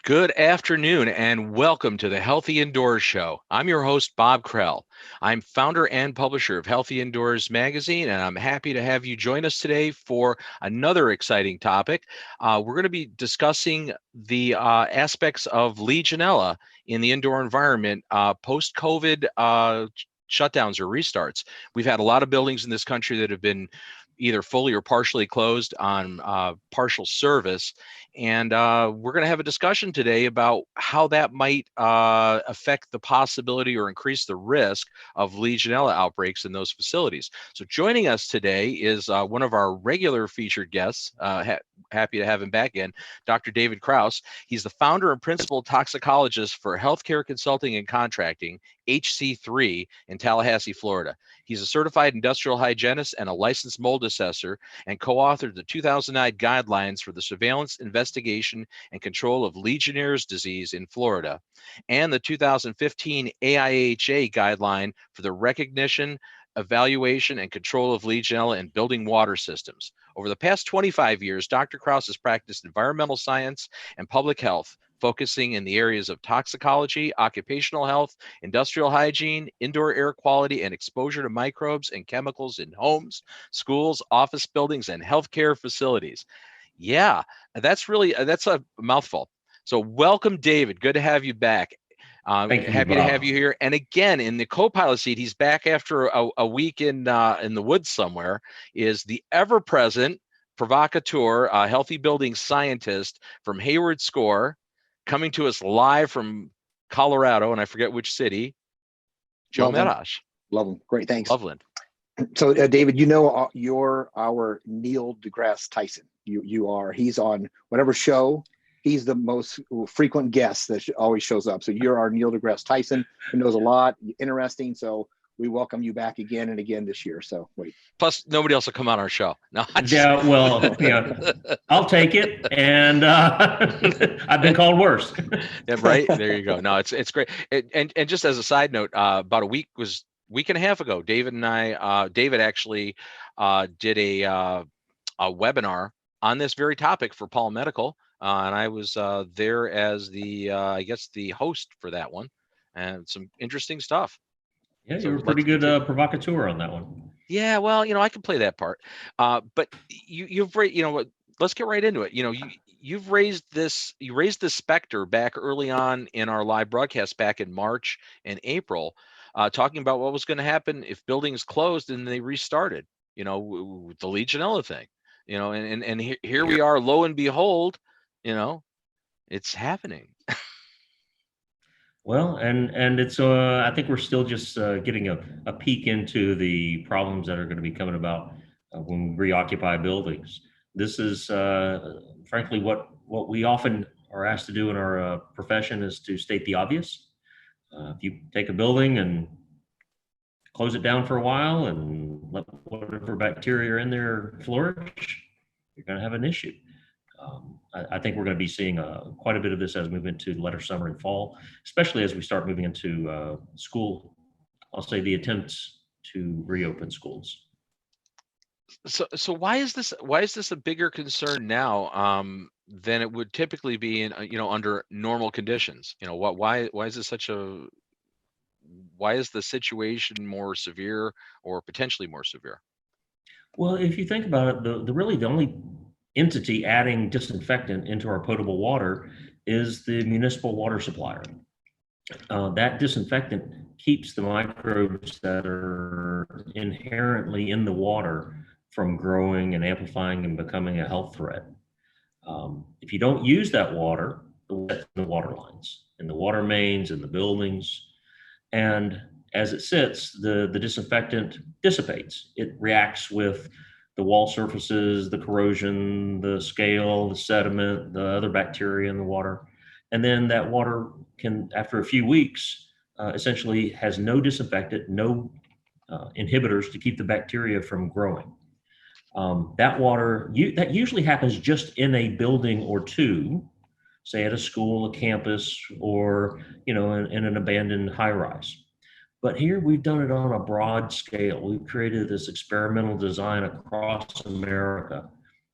Good afternoon and welcome to the Healthy Indoors Show. I'm your host, Bob Krell. I'm founder and publisher of Healthy Indoors Magazine, and I'm happy to have you join us today for another exciting topic. We're going to be discussing the aspects of Legionella in the indoor environment post-COVID shutdowns or restarts. We've had a lot of buildings in this country that have been either fully or partially closed on partial service. And we're going to have a discussion today about how that might affect the possibility or increase the risk of Legionella outbreaks in those facilities. So joining us today is one of our regular featured guests. Happy to have him back in, Dr. David Kraus. He's the founder and principal toxicologist for Healthcare Consulting and Contracting, HC3, in Tallahassee, Florida. He's a certified industrial hygienist and a licensed mold assessor, and co-authored the 2009 guidelines for the surveillance, investigation, and control of Legionnaire's disease in Florida, and the 2015 AIHA guideline for the recognition, evaluation, and control of Legionella in building water systems. Over the past 25 years, Dr. Kraus has practiced environmental science and public health, focusing in the areas of toxicology, occupational health, industrial hygiene, indoor air quality, and exposure to microbes and chemicals in homes, schools, office buildings, and healthcare facilities. Yeah, that's a mouthful. So welcome, David. Good to have you back. Thank you, Happy to Bob. have you here. And again, in the co-pilot seat, he's back after a week in the woods somewhere, is the ever-present provocateur, healthy building scientist from Hayward Score, coming to us live from Colorado, and I forget which city, Joe Medosh. Loveland. Great, thanks. Loveland. So, David, you're our Neil deGrasse Tyson. He's on whatever show. He's the most frequent guest that always shows up. So you're our Neil deGrasse Tyson, who knows a lot, interesting. So we welcome you back again and again this year. So wait. Plus, nobody else will come on our show. No, Yeah, well, I'll take it. And I've been called worse. Yeah, right. There you go. No, it's great. And just as a side note, about a week and a half ago, David and I, David actually did a webinar on this very topic for Paul Medical, and I was there as I guess the host for that one, and some interesting stuff. Yeah, you were pretty good provocateur on that one. Yeah, well, I can play that part, but you've let's get right into it. You raised this specter back early on in our live broadcast back in March and April, talking about what was going to happen if buildings closed and they restarted, with the Legionella thing, and here we are, lo and behold, it's happening. Well, and it's I think we're still just getting a peek into the problems that are going to be coming about when we reoccupy buildings. This is frankly what we often are asked to do in our profession, is to state the obvious. If you take a building and close it down for a while and let whatever bacteria are in there flourish, you're going to have an issue. I think we're going to be seeing quite a bit of this as we move into later summer and fall, especially as we start moving into school. I'll say the attempts to reopen schools. So why is this a bigger concern now than it would typically be in under normal conditions? Why is this why is the situation more severe or potentially more severe? Well, if you think about it, the only entity adding disinfectant into our potable water is the municipal water supplier. That disinfectant keeps the microbes that are inherently in the water from growing and amplifying and becoming a health threat. If you don't use that water, the water lines and the water mains and the buildings, and as it sits, the disinfectant dissipates. It reacts with the wall surfaces, the corrosion, the scale, the sediment, the other bacteria in the water. And then that water can, after a few weeks, essentially has no disinfectant, no inhibitors to keep the bacteria from growing. That water, that usually happens just in a building or two, say at a school, a campus, or in an abandoned high rise. But here we've done it on a broad scale. We've created this experimental design across America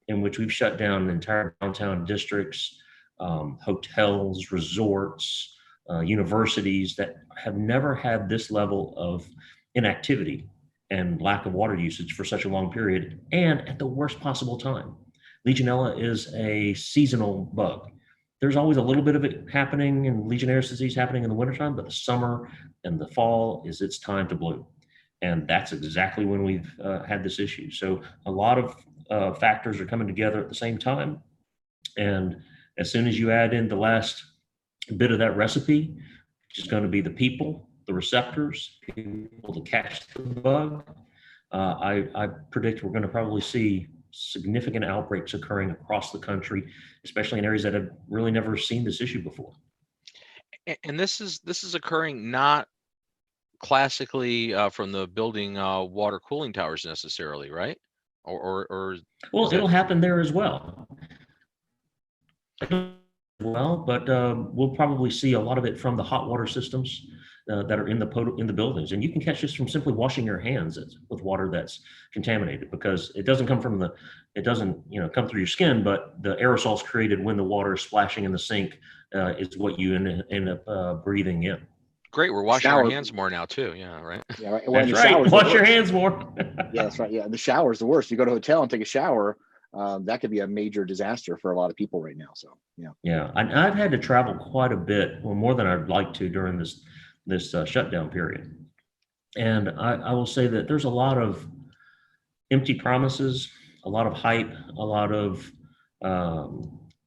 in which we've shut down entire downtown districts. hotels, resorts, universities that have never had this level of inactivity and lack of water usage for such a long period and at the worst possible time. Legionella is a seasonal bug. There's always a little bit of it happening and Legionnaire's disease happening in the wintertime, but the summer and the fall is its time to bloom. And that's exactly when we've had this issue. So a lot of factors are coming together at the same time. And as soon as you add in the last bit of that recipe, which is going to be the people, the receptors, people to catch the bug, I predict we're going to probably see significant outbreaks occurring across the country, especially in areas that have really never seen this issue before. And this is occurring not classically from the building water cooling towers necessarily, right? Or well, it'll happen there as well. But we'll probably see a lot of it from the hot water systems that are in the buildings, and you can catch this from simply washing your hands with water that's contaminated, because it doesn't come from come through your skin, but the aerosols created when the water is splashing in the sink is what you end up breathing in. Great, we're washing our hands more now too. Yeah, right. Yeah, right. Well, That's right. Wash your hands more. Yeah, that's right. Yeah, the shower's the worst. You go to a hotel and take a shower. That could be a major disaster for a lot of people right now. So, yeah. Yeah, I've had to travel quite a bit, well, more than I'd like to during this shutdown period. And I will say that there's a lot of empty promises, a lot of hype, a lot of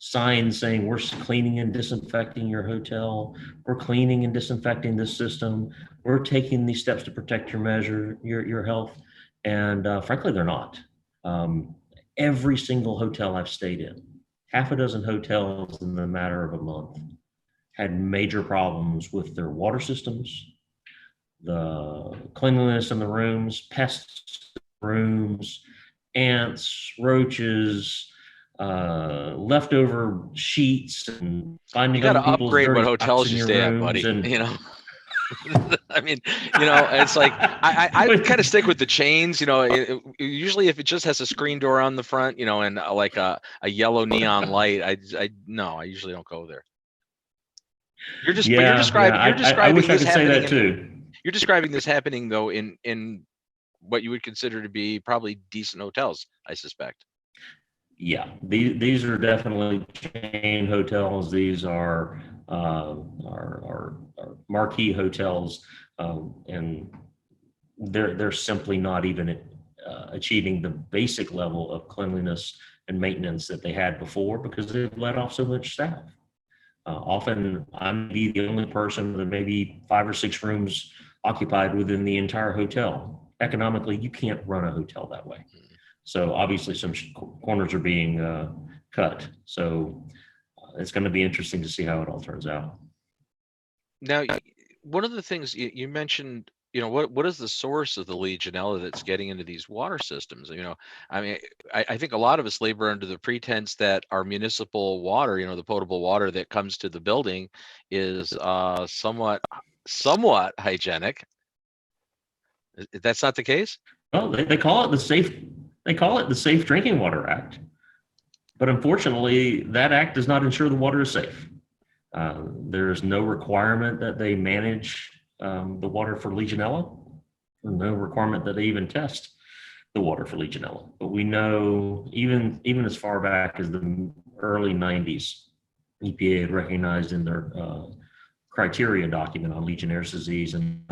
signs saying we're cleaning and disinfecting your hotel, we're cleaning and disinfecting this system, we're taking these steps to protect your health. And frankly, they're not. Every single hotel I've stayed in, half a dozen hotels in the matter of a month, had major problems with their water systems, the cleanliness in the rooms, pests in the rooms, ants, roaches, leftover sheets, and finding you got to people's upgrade what dirty hotels socks in you your stay at, rooms buddy. and- You know. I mean, it's like I kind of stick with the chains. Usually if it just has a screen door on the front, and like a yellow neon light, I usually don't go there. You're describing I wish I this could say that happening too. You're describing this happening though in what you would consider to be probably decent hotels, I suspect. Yeah, these are definitely chain hotels. These are marquee hotels, and they're simply not even achieving the basic level of cleanliness and maintenance that they had before, because they've let off so much staff. Often I'm the only person with maybe 5 or 6 rooms occupied within the entire hotel. Economically, you can't run a hotel that way. So obviously some corners are being cut. So it's going to be interesting to see how it all turns out. Now, one of the things you mentioned, what is the source of the Legionella that's getting into these water systems? I mean, I think a lot of us labor under the pretense that our municipal water, the potable water that comes to the building, is somewhat hygienic. That's not the case? Well, they call it the Safe Drinking Water Act, but unfortunately, that act does not ensure the water is safe. There is no requirement that they manage the water for Legionella, no requirement that they even test the water for Legionella. But we know even as far back as the early 90s, EPA had recognized in their criteria document on Legionnaire's disease and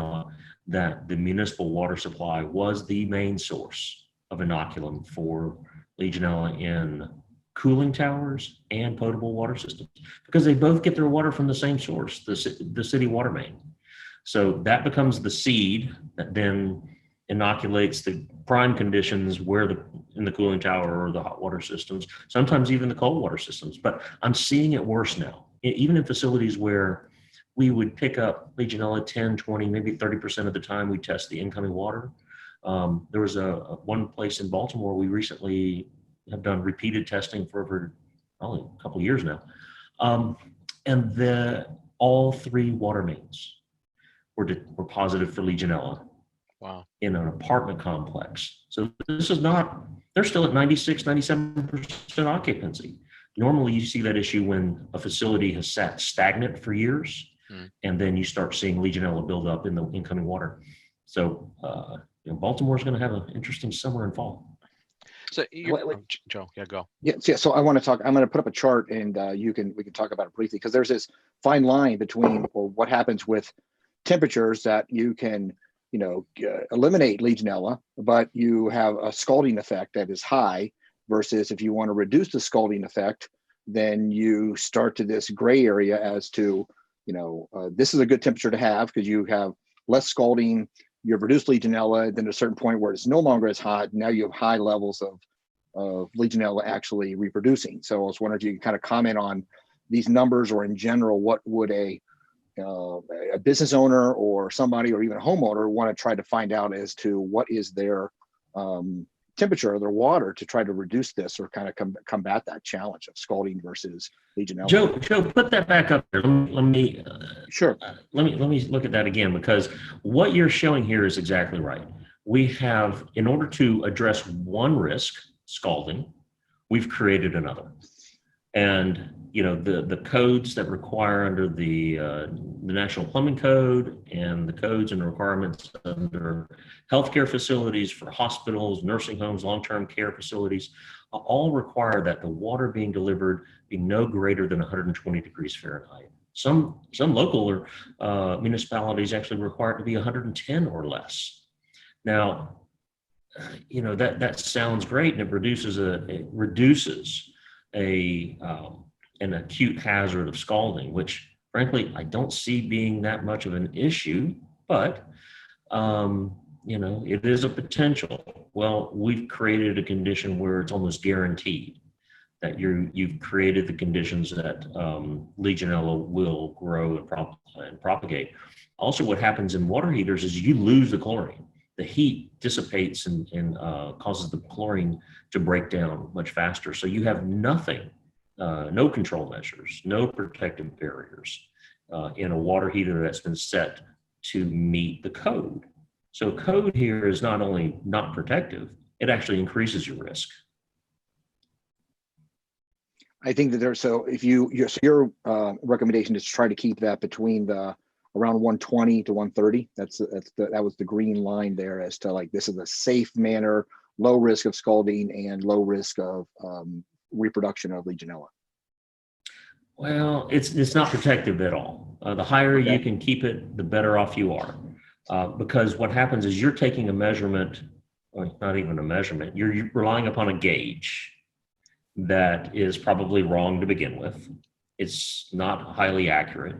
that the municipal water supply was the main source of inoculum for Legionella in cooling towers and potable water systems, because they both get their water from the same source, the city water main. So that becomes the seed that then inoculates the prime conditions in the cooling tower or the hot water systems, sometimes even the cold water systems. But I'm seeing it worse now, even in facilities where we would pick up Legionella 10, 20, maybe 30% of the time we test the incoming water. There was one place in Baltimore we recently have done repeated testing for probably a couple of years now. And all 3 water mains were positive for Legionella. Wow. In an apartment complex. So this is not, they're still at 96, 97% occupancy. Normally you see that issue when a facility has sat stagnant for years, and then you start seeing Legionella build up in the incoming water. So Baltimore's going to have an interesting summer and fall. So Joe, yeah, go. Yeah. So I want to talk. I'm going to put up a chart, and we can talk about it briefly, because there's this fine line between what happens with temperatures that you can eliminate Legionella, but you have a scalding effect that is high, versus if you want to reduce the scalding effect, then you start to this gray area as to this is a good temperature to have because you have less scalding. You've reduced Legionella, then at a certain point where it's no longer as hot, now you have high levels of Legionella actually reproducing. So I was wondering if you could kind of comment on these numbers, or in general, what would a business owner or somebody, or even a homeowner, want to try to find out as to what is their temperature of their water to try to reduce this, or kind of combat that challenge of scalding versus Legionella. Joe, put that back up there. Let me sure. Let me look at that again, because what you're showing here is exactly right. We have, in order to address one risk, scalding, we've created another. And the codes that require under the National Plumbing Code, and the codes and requirements under healthcare facilities for hospitals, nursing homes, long-term care facilities, all require that the water being delivered be no greater than 120 degrees Fahrenheit. Some local or municipalities actually require it to be 110 or less. Now, that sounds great, and it reduces an acute hazard of scalding, which frankly I don't see being that much of an issue, but it is a potential. Well, we've created a condition where it's almost guaranteed that you've created the conditions that Legionella will grow and propagate. Also, what happens in water heaters is you lose the chlorine. The heat dissipates and causes the chlorine to break down much faster. So you have nothing. No control measures, no protective barriers in a water heater that's been set to meet the code. So code here is not only not protective, it actually increases your risk. I think that your recommendation is to try to keep that between around 120 to 130. That was the green line there, as to this is a safe manner, low risk of scalding and low risk of reproduction of Legionella. Well, it's not protective at all. The higher you can keep it, the better off you are, because what happens is you're taking a measurement, or not even a measurement, you're relying upon a gauge that is probably wrong to begin with. It's not highly accurate,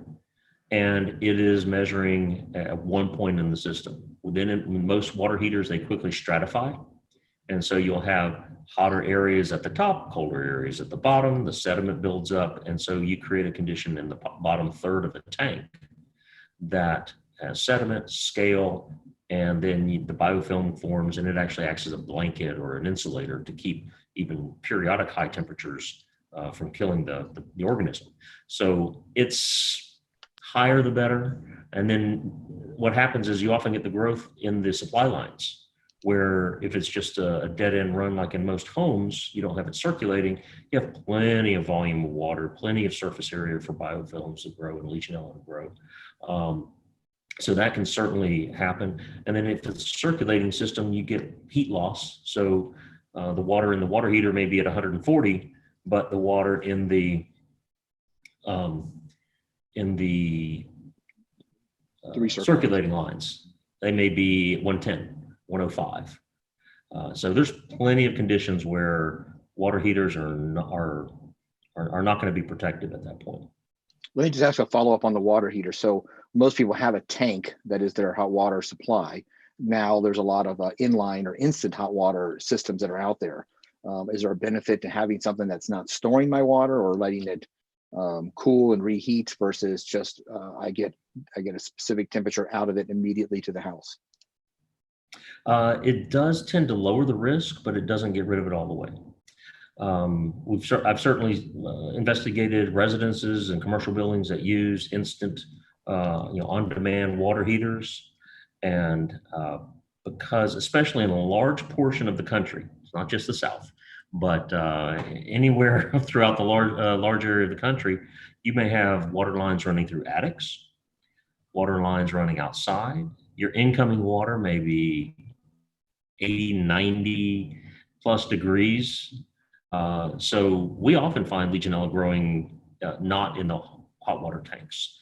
and it is measuring at one point in the system. In most water heaters, they quickly stratify. And so you'll have hotter areas at the top, colder areas at the bottom, the sediment builds up. And so you create a condition in the bottom third of the tank that has sediment, scale, and then the biofilm forms, and it actually acts as a blanket or an insulator to keep even periodic high temperatures from killing the organism. So it's higher the better. And then what happens is you often get the growth in the supply lines, where if it's just a dead end run, like in most homes, you don't have it circulating, you have plenty of volume of water, plenty of surface area for biofilms to grow and Legionella to grow. So that can certainly happen. And then if it's a circulating system, you get heat loss. So the water in the water heater may be at 140, but the water in the circulating lines, they may be 110. 105. So there's plenty of conditions where water heaters are not going to be protective at that point. Let me just ask a follow-up on the water heater. So most people have a tank that is their hot water supply. Now there's a lot of inline or instant hot water systems that are out there. Is there a benefit to having something that's not storing my water or letting it cool and reheat versus just I get a specific temperature out of it immediately to the house? It does tend to lower the risk, but it doesn't get rid of it all the way. I've certainly investigated residences and commercial buildings that use instant, on-demand water heaters, and because especially in a large portion of the country, it's not just the South, But anywhere throughout the large area of the country, you may have water lines running through attics, water lines running outside. Your incoming water may be 80, 90 plus degrees. So we often find Legionella growing not in the hot water tanks.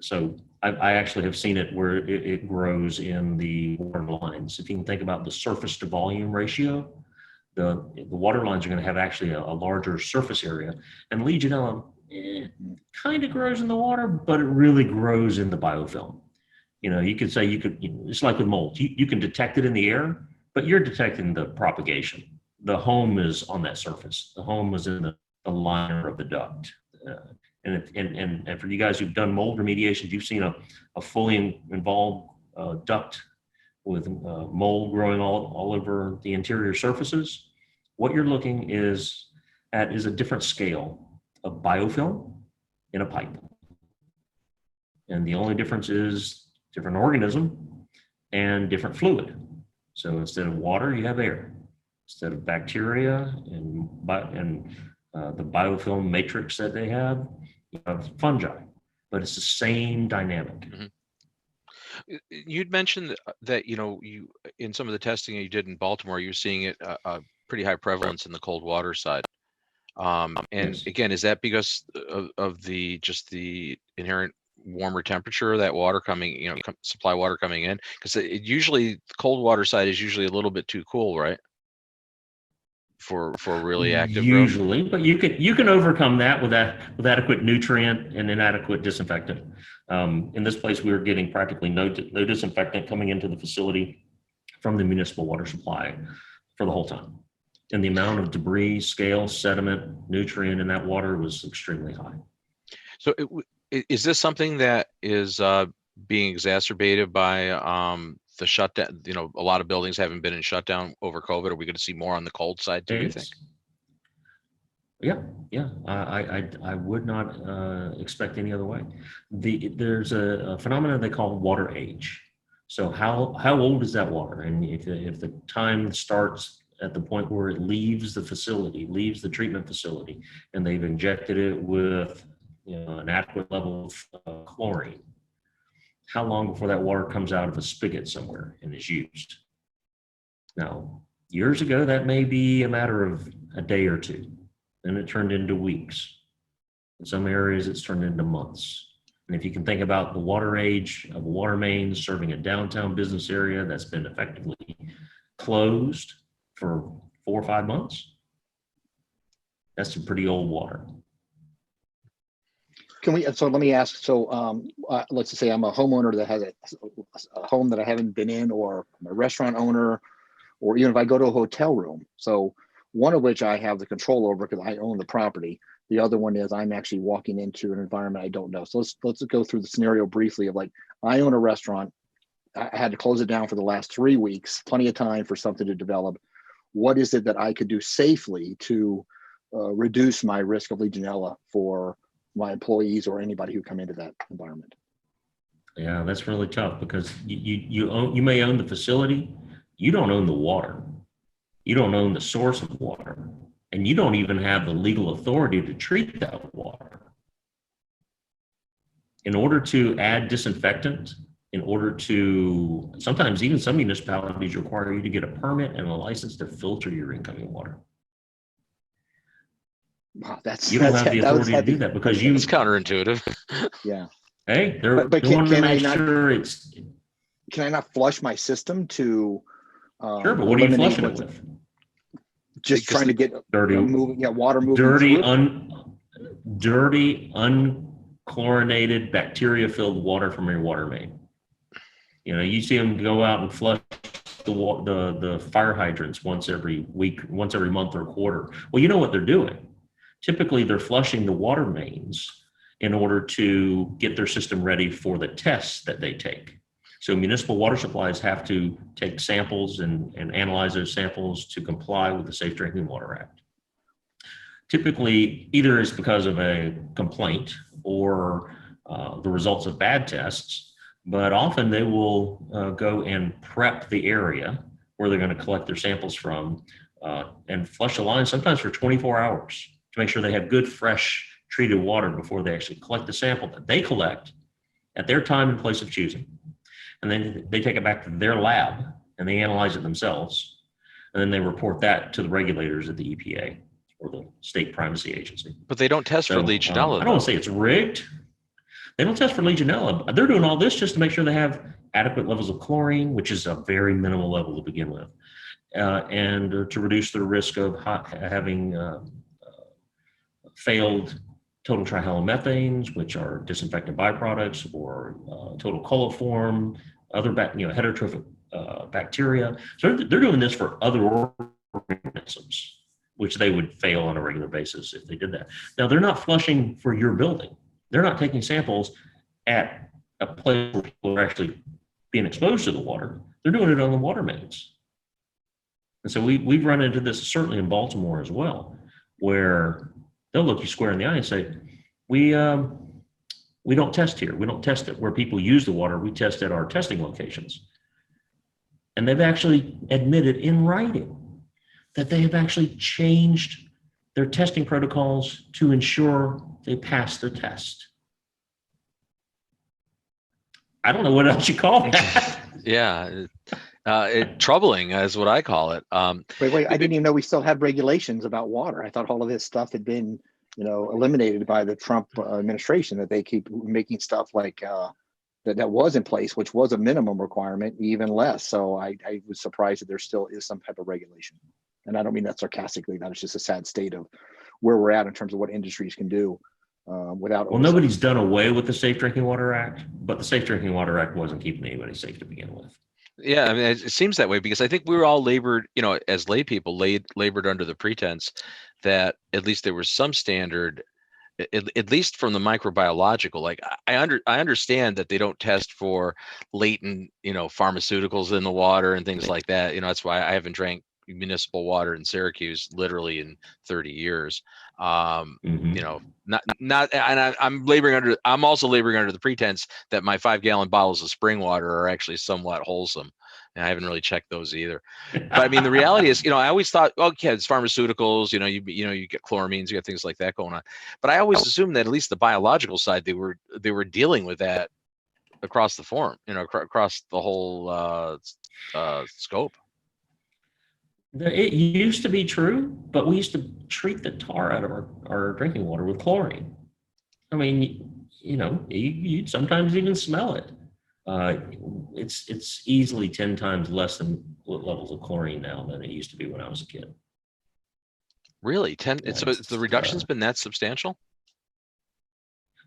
So I actually have seen it where it grows in the water lines. If you can think about the surface to volume ratio, the water lines are going to have actually a larger surface area. And Legionella kind of grows in the water, but it really grows in the biofilm. You know, you could say it's like with mold. You can detect it in the air, but you're detecting the propagation. The home is on that surface. The home is in the liner of the duct. And for you guys who've done mold remediations, you've seen a fully involved duct with mold growing all over the interior surfaces. What you're looking at is a different scale of biofilm in a pipe. And the only difference is different organism and different fluid. So instead of water, you have air. Instead of bacteria and the biofilm matrix that they have, you have fungi, but it's the same dynamic. Mm-hmm. You'd mentioned that, you in some of the testing you did in Baltimore, you're seeing it a pretty high prevalence in the cold water side. And Yes. again, is that because of the inherent warmer temperature of that water coming, supply water coming in? Because usually the cold water side is usually a little bit too cool, right? For really active growth? Usually, but you can overcome that with adequate nutrient and inadequate disinfectant. In this place, we were getting practically no disinfectant coming into the facility from the municipal water supply for the whole time. And the amount of debris, scale, sediment, nutrient in that water was extremely high. So is this something that is being exacerbated by the shutdown? A lot of buildings haven't been in shutdown over COVID. Are we going to see more on the cold side too, you think? Yeah. I would not expect any other way. There's a phenomenon they call water age. So how old is that water? And if the time starts at the point where it leaves the treatment facility, and they've injected it with an adequate level of chlorine, how long before that water comes out of a spigot somewhere and is used? Now, years ago, that may be a matter of a day or two. Then it turned into weeks. In some areas, it's turned into months. And if you can think about the water age of a water main serving a downtown business area that's been effectively closed for 4 or 5 months, that's some pretty old water. So let me ask, let's just say I'm a homeowner that has a home that I haven't been in, or I'm a restaurant owner, or even if I go to a hotel room. So one of which I have the control over because I own the property. The other one is I'm actually walking into an environment I don't know. So let's go through the scenario briefly of, like, I own a restaurant. I had to close it down for the last 3 weeks, plenty of time for something to develop. What is it that I could do safely to reduce my risk of Legionella for my employees or anybody who come into that environment? Yeah, that's really tough because you may own the facility, you don't own the water, you don't own the source of water, and you don't even have the legal authority to treat that water. In order to add disinfectant, sometimes even some municipalities require you to get a permit and a license to filter your incoming water. Wow, you don't have the authority to do that because it's counterintuitive. Yeah. Hey, they want to make sure it's. Can I not flush my system to? Sure, but what are you flushing it with? Just trying to get dirty, water moving. Dirty, unchlorinated, bacteria-filled water from your water main. You see them go out and flush the fire hydrants once every week, once every month or quarter. Well, you know what they're doing. Typically, they're flushing the water mains in order to get their system ready for the tests that they take. So municipal water supplies have to take samples and analyze those samples to comply with the Safe Drinking Water Act. Typically, either it's because of a complaint or the results of bad tests, but often they will go and prep the area where they're going to collect their samples from and flush the line sometimes for 24 hours to make sure they have good, fresh, treated water before they actually collect the sample that they collect at their time and place of choosing. And then they take it back to their lab and they analyze it themselves. And then they report that to the regulators at the EPA or the state primacy agency. But they don't test for Legionella. I don't want to say it's rigged. They don't test for Legionella. They're doing all this just to make sure they have adequate levels of chlorine, which is a very minimal level to begin with, and to reduce the risk of having failed total trihalomethanes, which are disinfectant byproducts, or total coliform, other heterotrophic bacteria. So they're doing this for other organisms, which they would fail on a regular basis if they did that. Now, they're not flushing for your building. They're not taking samples at a place where people are actually being exposed to the water. They're doing it on the water mains. And so we've run into this certainly in Baltimore as well, where they'll look you square in the eye and say, we don't test here. We don't test it where people use the water. We test at our testing locations. And they've actually admitted in writing that they have actually changed their testing protocols to ensure they pass the test. I don't know what else you call that. Yeah. Troubling is what I call it. Wait, I didn't even know we still had regulations about water. I thought all of this stuff had been, eliminated by the Trump administration, that they keep making stuff like that was in place, which was a minimum requirement, even less. So I was surprised that there still is some type of regulation. And I don't mean that sarcastically. That is just a sad state of where we're at in terms of what industries can do without. Well, nobody's done away with the Safe Drinking Water Act, but the Safe Drinking Water Act wasn't keeping anybody safe to begin with. Yeah, I mean, it seems that way because I think we were all labored, as lay people, labored under the pretense that at least there was some standard, at least from the microbiological. Like I understand that they don't test for latent, pharmaceuticals in the water and things like that. That's why I haven't drank municipal water in Syracuse literally in 30 years. I'm also laboring under the pretense that my 5-gallon bottles of spring water are actually somewhat wholesome. And I haven't really checked those either. But I mean, the reality is, I always thought, okay, it's pharmaceuticals, you get chloramines, you get things like that going on. But I always assumed that at least the biological side, they were dealing with that across the form, across the whole scope. It used to be true, but we used to treat the tar out of our drinking water with chlorine. I mean, you'd sometimes even smell it. It's easily 10 times less than levels of chlorine now than it used to be when I was a kid. Really? So the reduction's been that substantial?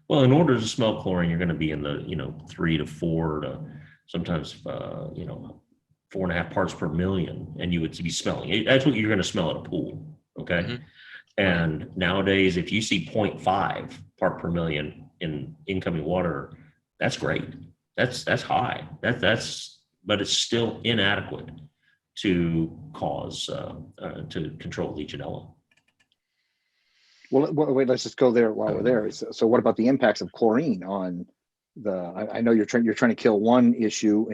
Well, in order to smell chlorine, you're going to be in the 3 to 4 to sometimes 4.5 parts per million, and you would be smelling it. That's what you're going to smell at a pool. Okay. Mm-hmm. And nowadays, if you see 0.5 part per million in incoming water, that's great. That's high. But it's still inadequate to cause to control Legionella. Well, wait, let's just go there while we're there. So what about the impacts of chlorine on I know you're trying to kill one issue,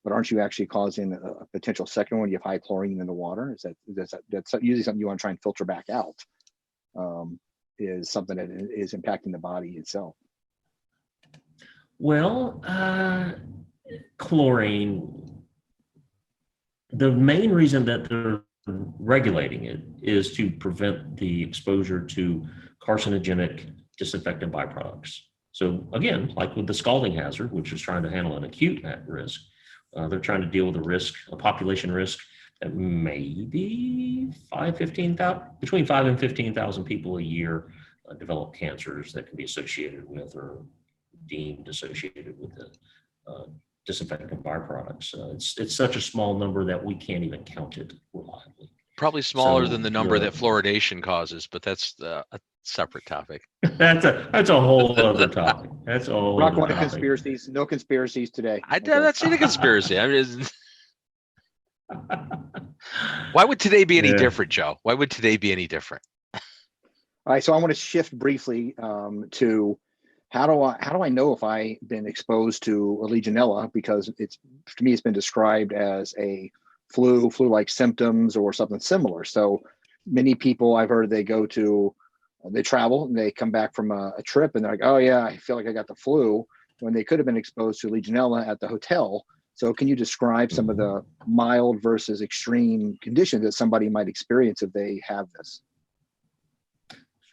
but aren't you actually causing a potential second one? You have high chlorine in the water. That's usually something you want to try and filter back out. Is something that is impacting the body itself. Well, chlorine. The main reason that they're regulating it is to prevent the exposure to carcinogenic disinfectant byproducts. So again, like with the scalding hazard, which is trying to handle an acute risk, they're trying to deal with a population risk that maybe between 5 and 15,000 people a year develop cancers that can be associated with or deemed associated with the disinfectant byproducts. It's such a small number that we can't even count it reliably. Probably smaller than the number that fluoridation causes, but that's a separate topic. That's a whole other topic. That's a whole other topic. Conspiracies. No conspiracies today. I did not see the conspiracy. Why would today be any different, Joe? Why would today be any different? All right, so I want to shift briefly to how do I know if I've been exposed to a Legionella, because to me it's been described as a flu-like symptoms or something similar. So many people I've heard they travel and they come back from a trip and they're like, oh yeah, I feel like I got the flu, when they could have been exposed to Legionella at the hotel. So can you describe some of the mild versus extreme conditions that somebody might experience if they have this?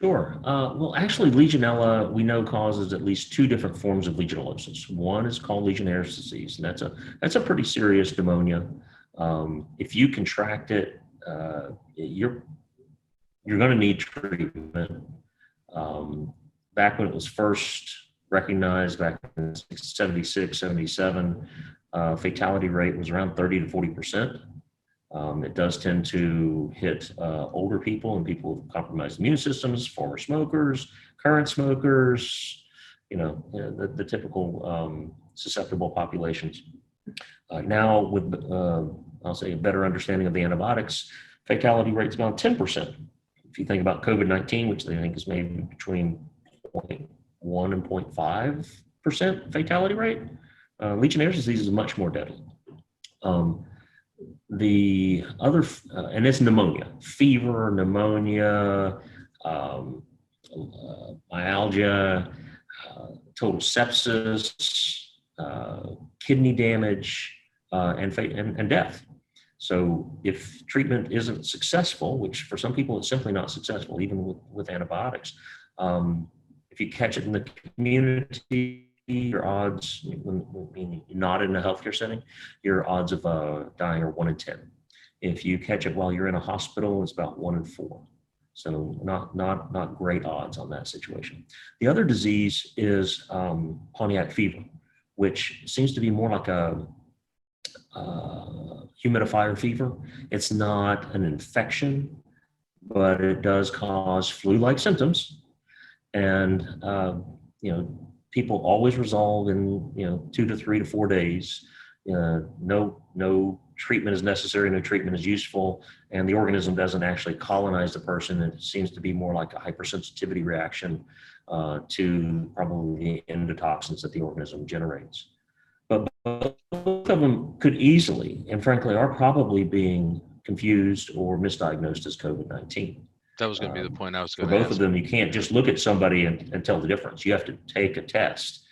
Sure. Well, actually, Legionella, we know, causes at least two different forms of legionellosis. One is called Legionnaire's disease, and that's a pretty serious pneumonia. If you contract it, you're going to need treatment. Back when it was first recognized, back in 76, 77, fatality rate was around 30 to 40%. It does tend to hit older people and people with compromised immune systems, former smokers, current smokers, the typical susceptible populations. Now with, I'll say, a better understanding of the antibiotics, fatality rate's about 10%. If you think about COVID-19, which they think is maybe between 0.1 and 0.5% fatality rate, Legionnaire's disease is much more deadly. The other, and it's pneumonia, fever, pneumonia, myalgia, total sepsis, kidney damage, and death. So if treatment isn't successful, which for some people it's simply not successful, even with antibiotics, if you catch it in the community, your odds, when you're not in a healthcare setting, your odds of dying are 1 in 10. If you catch it while you're in a hospital, it's about 1 in 4. So not great odds on that situation. The other disease is Pontiac fever, which seems to be more like a humidifier fever. It's not an infection, but it does cause flu-like symptoms. And, people always resolve in 2 to 3 to 4 days. No treatment is necessary, no treatment is useful, and the organism doesn't actually colonize the person. It seems to be more like a hypersensitivity reaction to probably the endotoxins that the organism generates. But both of them could easily, and frankly, are probably being confused or misdiagnosed as COVID-19. That was going to be the point I was going to ask. For both of them, you can't just look at somebody and tell the difference. You have to take a test.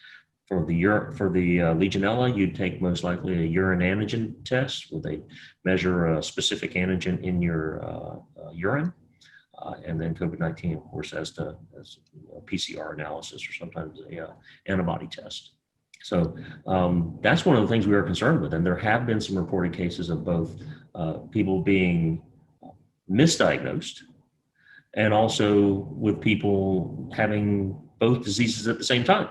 For the Legionella, you'd take most likely a urine antigen test where they measure a specific antigen in your urine. And then COVID-19, of course, as a PCR analysis or sometimes a antibody test. So that's one of the things we are concerned with. And there have been some reported cases of both people being misdiagnosed and also with people having both diseases at the same time.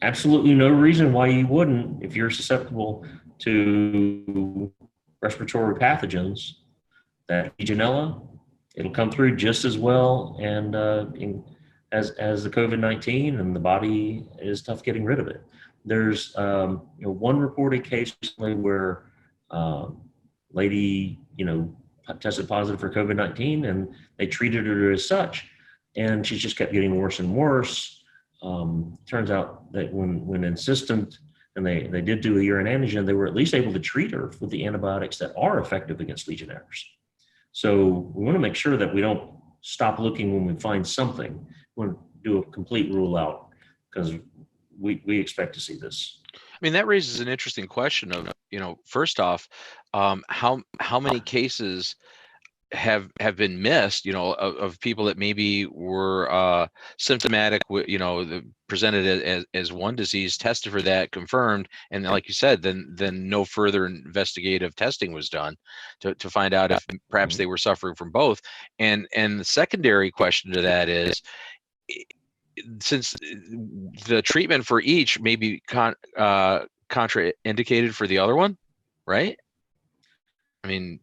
Absolutely no reason why you wouldn't, if you're susceptible to respiratory pathogens, that Legionella, it'll come through just as well and as the COVID-19, and the body is tough getting rid of it. There's one reported case recently where lady tested positive for COVID-19 and they treated her as such, and she just kept getting worse and worse. Turns out that when insistent, and they did do a urine antigen, they were at least able to treat her with the antibiotics that are effective against Legionnaires. So we want to make sure that we don't stop looking when we find something. We want to do a complete rule out because we expect to see this. I mean, that raises an interesting question of, first off, how many cases have been missed, of people that maybe were symptomatic, presented as one disease, tested for that, confirmed, and like you said, then no further investigative testing was done to find out if perhaps they were suffering from both. And the secondary question to that is, since the treatment for each may be contraindicated for the other one, right? I mean,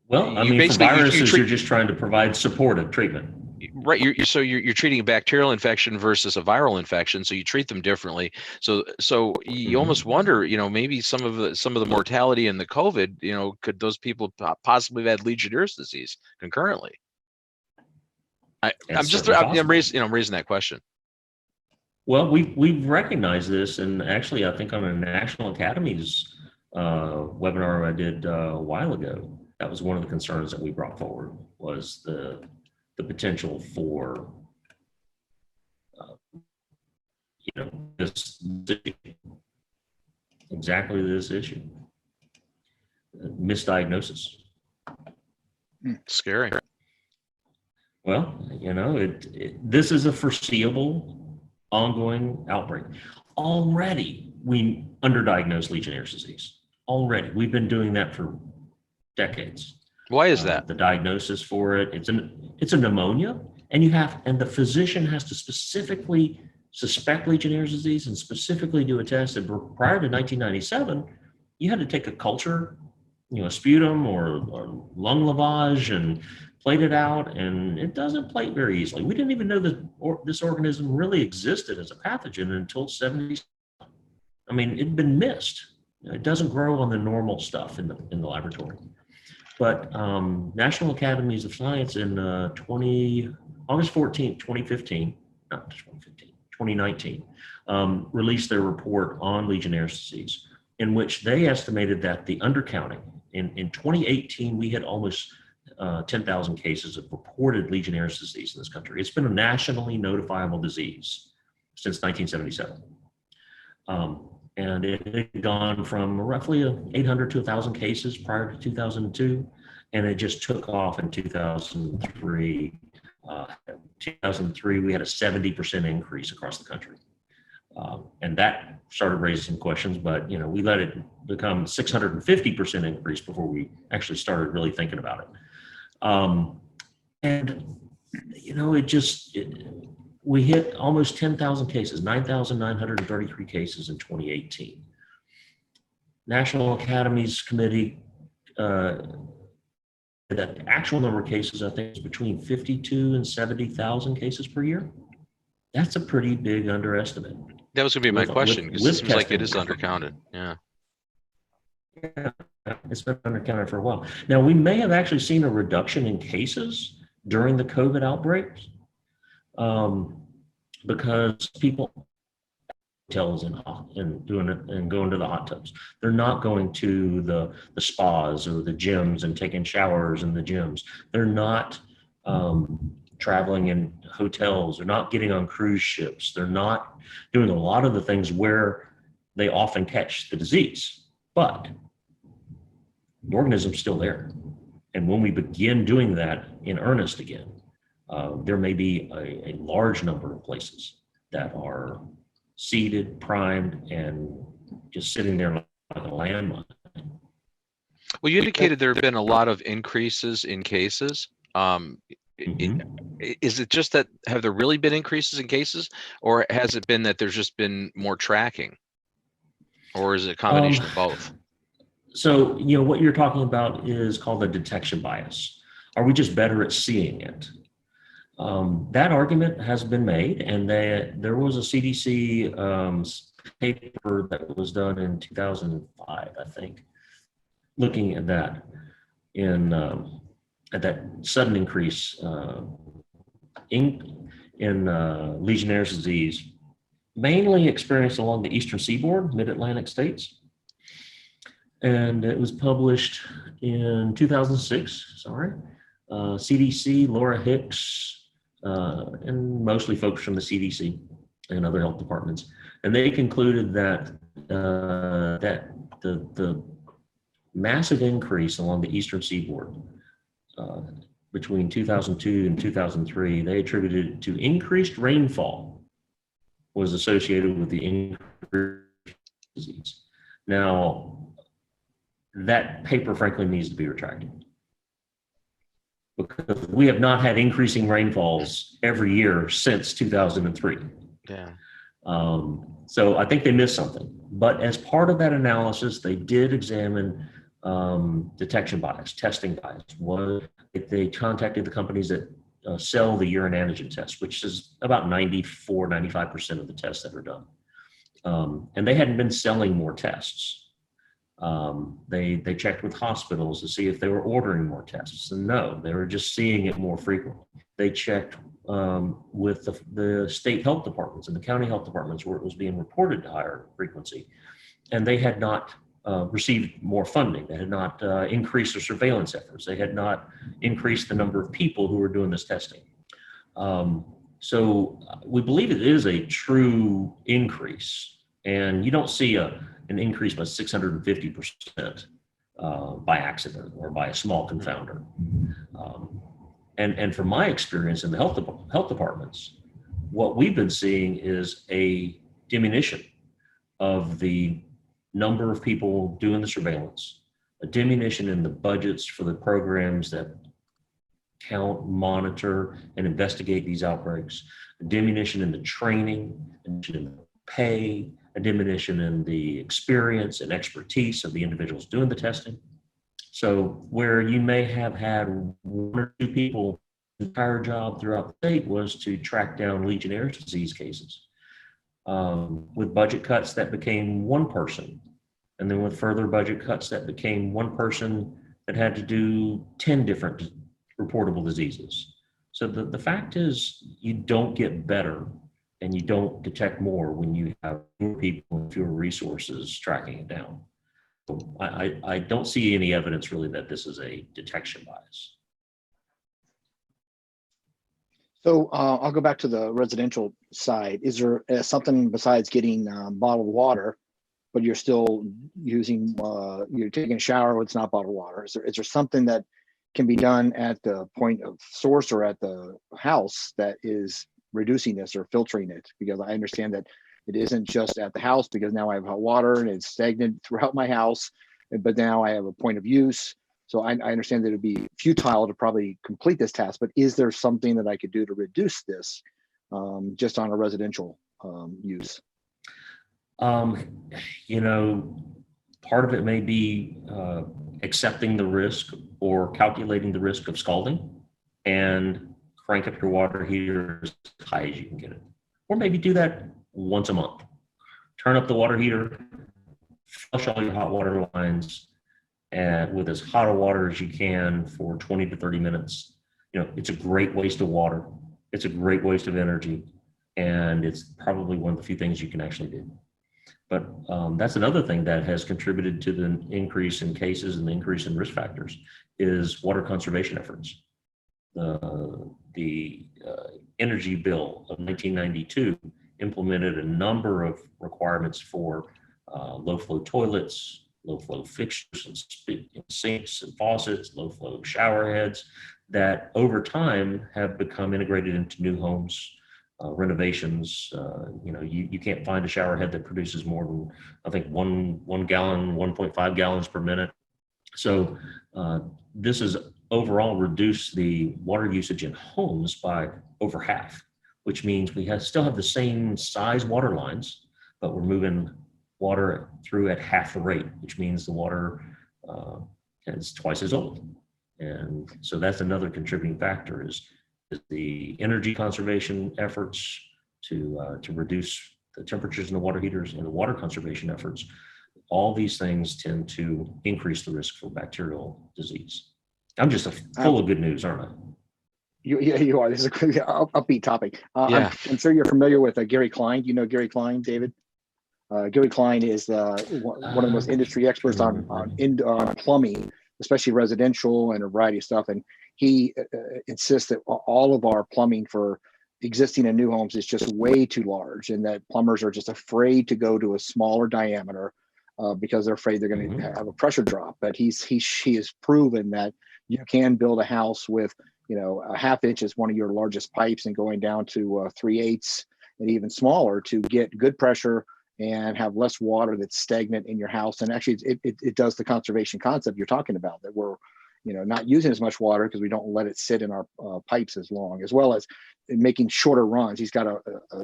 for viruses, you're just trying to provide supportive treatment. Right. You're treating a bacterial infection versus a viral infection, so you treat them differently. So you almost wonder, maybe some of the mortality in the COVID, could those people possibly have had Legionnaire's disease concurrently? I'm raising that question. Well, we've recognized this, and actually, I think on a National Academies webinar I did a while ago, that was one of the concerns that we brought forward, was the potential for this exactly this issue, misdiagnosis. Scary. Well, this is a foreseeable, ongoing outbreak. Already, we underdiagnose Legionnaire's disease. Already, we've been doing that for decades. Why is that? The diagnosis for it, it's a pneumonia, and the physician has to specifically suspect Legionnaire's disease and specifically do a test. And prior to 1997, you had to take a culture, a sputum or lung lavage, and plate it out, and it doesn't plate very easily. We didn't even know that this organism really existed as a pathogen until 70s. I mean, it'd been missed. It doesn't grow on the normal stuff in the laboratory. But National Academies of Science in August 14th, 2015, not 2015, 2019, released their report on Legionnaire's disease, in which they estimated that the undercounting, in 2018, we had almost 10,000 cases of reported Legionnaire's disease in this country. It's been a nationally notifiable disease since 1977. And it had gone from roughly 800 to 1,000 cases prior to 2002, and it just took off in 2003. 2003, we had a 70% increase across the country. And that started raising questions, but we let it become 650% increase before we actually started really thinking about it. We hit almost 10,000 cases, 9,933 cases in 2018. National Academies Committee, the actual number of cases, I think, is between 52 and 70,000 cases per year. That's a pretty big underestimate. That was going to be my question, because it seems like it is testing. undercounted. Yeah. Yeah, it's been undercounted for a while. Now, we may have actually seen a reduction in cases during the COVID outbreaks, because people hotels and doing it and going to the hot tubs. They're not going to the spas or the gyms and taking showers in the gyms. They're not traveling in hotels. They're not getting on cruise ships. They're not doing a lot of the things where they often catch the disease. But the organism's still there. And when we begin doing that in earnest again, there may be a large number of places that are seeded, primed, and just sitting there like a landmine. Well, you indicated there have been a lot of increases in cases. Is it just that, have there really been increases in cases, or has it been that there's just been more tracking, or is it a combination of both? So, what you're talking about is called the detection bias. Are we just better at seeing it? That argument has been made, and there was a CDC paper that was done in 2005, I think, looking at that at that sudden increase in Legionnaire's disease, mainly experienced along the eastern seaboard, mid-Atlantic states. And it was published in 2006, CDC, Laura Hicks, and mostly folks from the CDC and other health departments. And they concluded that the massive increase along the eastern seaboard between 2002 and 2003, they attributed it to increased rainfall was associated with the increased disease. Now, that paper, frankly, needs to be retracted, because we have not had increasing rainfalls every year since 2003. Yeah. So I think they missed something. But as part of that analysis, they did examine detection bias, testing bias. They contacted the companies that sell the urine antigen test, which is about 95% of the tests that are done. And they hadn't been selling more tests. They checked with hospitals to see if they were ordering more tests, and no, they were just seeing it more frequently. They checked with the state health departments and the county health departments where it was being reported to higher frequency, and they had not received more funding. They had not increased their surveillance efforts. They had not increased the number of people who were doing this testing. So we believe it is a true increase, and you don't see an increase by 650% by accident or by a small confounder. And from my experience in the health departments, what we've been seeing is a diminution of the number of people doing the surveillance, a diminution in the budgets for the programs that count, monitor, and investigate these outbreaks, a diminution in the training, a diminution in the pay, a diminution in the experience and expertise of the individuals doing the testing. So where you may have had one or two people, the entire job throughout the state was to track down Legionnaire's disease cases. With budget cuts, that became one person. And then with further budget cuts, that became one person that had to do 10 different reportable diseases. So the fact is, you don't get better and you don't detect more when you have fewer people and fewer resources tracking it down. So I don't see any evidence really that this is a detection bias. So I'll go back to the residential side. Is there something besides getting bottled water, but you're still using, you're taking a shower, it's not bottled water? Is there something that can be done at the point of source or at the house that is reducing this or filtering it? Because I understand that it isn't just at the house, because now I have hot water and it's stagnant throughout my house, but now I have a point of use. So I understand that it'd be futile to probably complete this task, but is there something that I could do to reduce this just on a residential use? You know, part of it may be accepting the risk or calculating the risk of scalding and crank up your water heater as high as you can get it. Or maybe do that once a month. Turn up the water heater, flush all your hot water lines, and with as hot a water as you can for 20 to 30 minutes. You know, it's a great waste of water. It's a great waste of energy. And it's probably one of the few things you can actually do. But that's another thing that has contributed to the increase in cases and the increase in risk factors is water conservation efforts. The energy bill of 1992 implemented a number of requirements for low flow toilets, low flow fixtures and sinks and faucets, low flow shower heads that over time have become integrated into new homes. Renovations, you know, you can't find a shower head that produces more than, I think, one gallon, 1.5 gallons per minute. So this has overall reduced the water usage in homes by over half, which means we still have the same size water lines, but we're moving water through at half the rate, which means the water is twice as old. And so that's another contributing factor is the energy conservation efforts to reduce the temperatures in the water heaters and the water conservation efforts. All these things tend to increase the risk for bacterial disease. I'm just full of good news, aren't I? You are. This is a upbeat topic. Yeah. I'm sure you're familiar with Gary Klein. Do you know Gary Klein, David? Gary Klein is one of the most industry experts on plumbing, especially residential and a variety of stuff. And he insists that all of our plumbing for existing and new homes is just way too large, and that plumbers are just afraid to go to a smaller diameter because they're afraid they're going to have a pressure drop. But he has proven that you can build a house with, you know, a half inch is one of your largest pipes and going down to 3/8 and even smaller to get good pressure and have less water that's stagnant in your house. And actually it does the conservation concept you're talking about, that we're, you know, not using as much water because we don't let it sit in our pipes as long, as well as making shorter runs. He's got a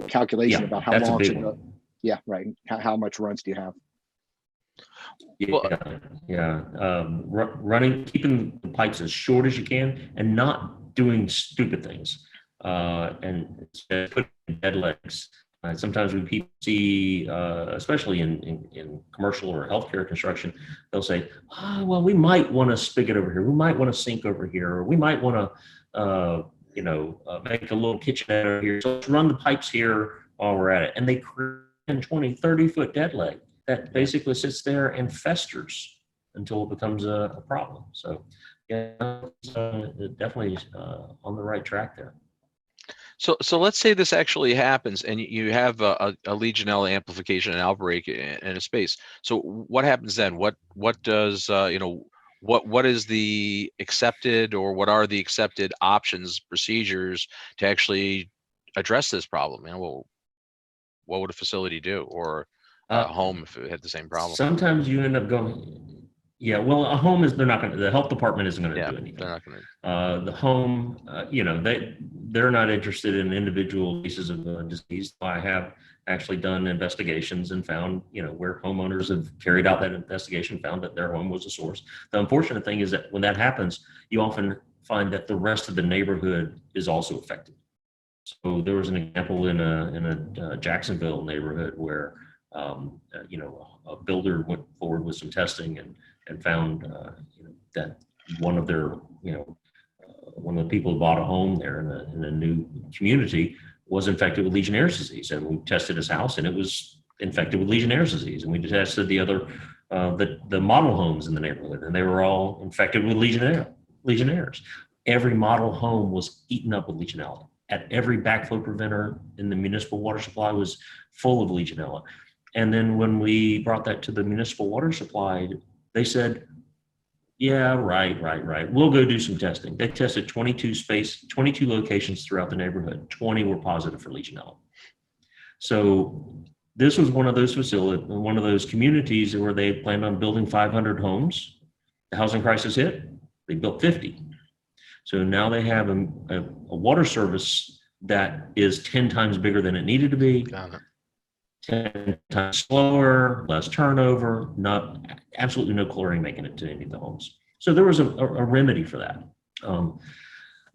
calculation about how long should go. Yeah, right. How much runs do you have? Running, keeping the pipes as short as you can and not doing stupid things. And putting dead legs. Sometimes when people see, especially in commercial or healthcare construction, they'll say, well, we might want a spigot over here. We might want a sink over here. Or we might want to, make a little kitchenette over here. So let's run the pipes here while we're at it. And they create a 20, 30-foot dead leg. that basically sits there and festers until it becomes a problem. So yeah, it's, definitely on the right track there. So let's say this actually happens and you have a Legionella amplification and outbreak in a space. So what happens then? What does what is the accepted, or what are the accepted options, procedures to actually address this problem? What would a facility do, or a home if it had the same problem? Sometimes you end up going, yeah, well, a home is, they're not going to, the health department isn't going to do anything. They're not going to. The home, they're not interested in individual cases of disease. I have actually done investigations and found, where homeowners have carried out that investigation, found that their home was a source. The unfortunate thing is that when that happens, you often find that the rest of the neighborhood is also affected. So there was an example in a Jacksonville neighborhood where, a builder went forward with some testing and found, that one of their, one of the people who bought a home there in a new community was infected with Legionnaire's disease. And we tested his house and it was infected with Legionnaire's disease. And we tested the other, the model homes in the neighborhood, and they were all infected with Legionnaire's. Every model home was eaten up with Legionella. At every backflow preventer in the municipal water supply was full of Legionella. And then when we brought that to the municipal water supply, they said, yeah, right. We'll go do some testing. They tested 22 locations throughout the neighborhood. 20 were positive for Legionella. So this was one of those facilities, one of those communities where they planned on building 500 homes. The housing crisis hit, they built 50. So now they have a water service that is 10 times bigger than it needed to be. 10 times slower, less turnover, absolutely no chlorine making it to any of the homes. So there was a remedy for that.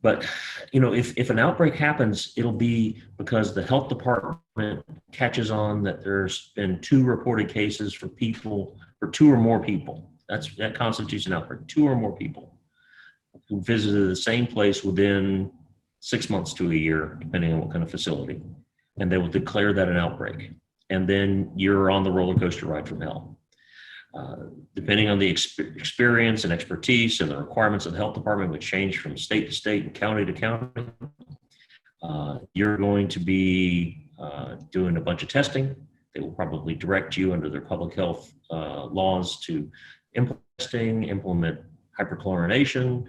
But if an outbreak happens, it'll be because the health department catches on that there's been 2 reported cases for 2 or more people. That constitutes an outbreak. 2 or more people who visited the same place within 6 months to a year, depending on what kind of facility, and they will declare that an outbreak. And then you're on the roller coaster ride from hell. Depending on the experience and expertise and the requirements of the health department, which change from state to state and county to county, you're going to be doing a bunch of testing. They will probably direct you under their public health laws to implement hyperchlorination,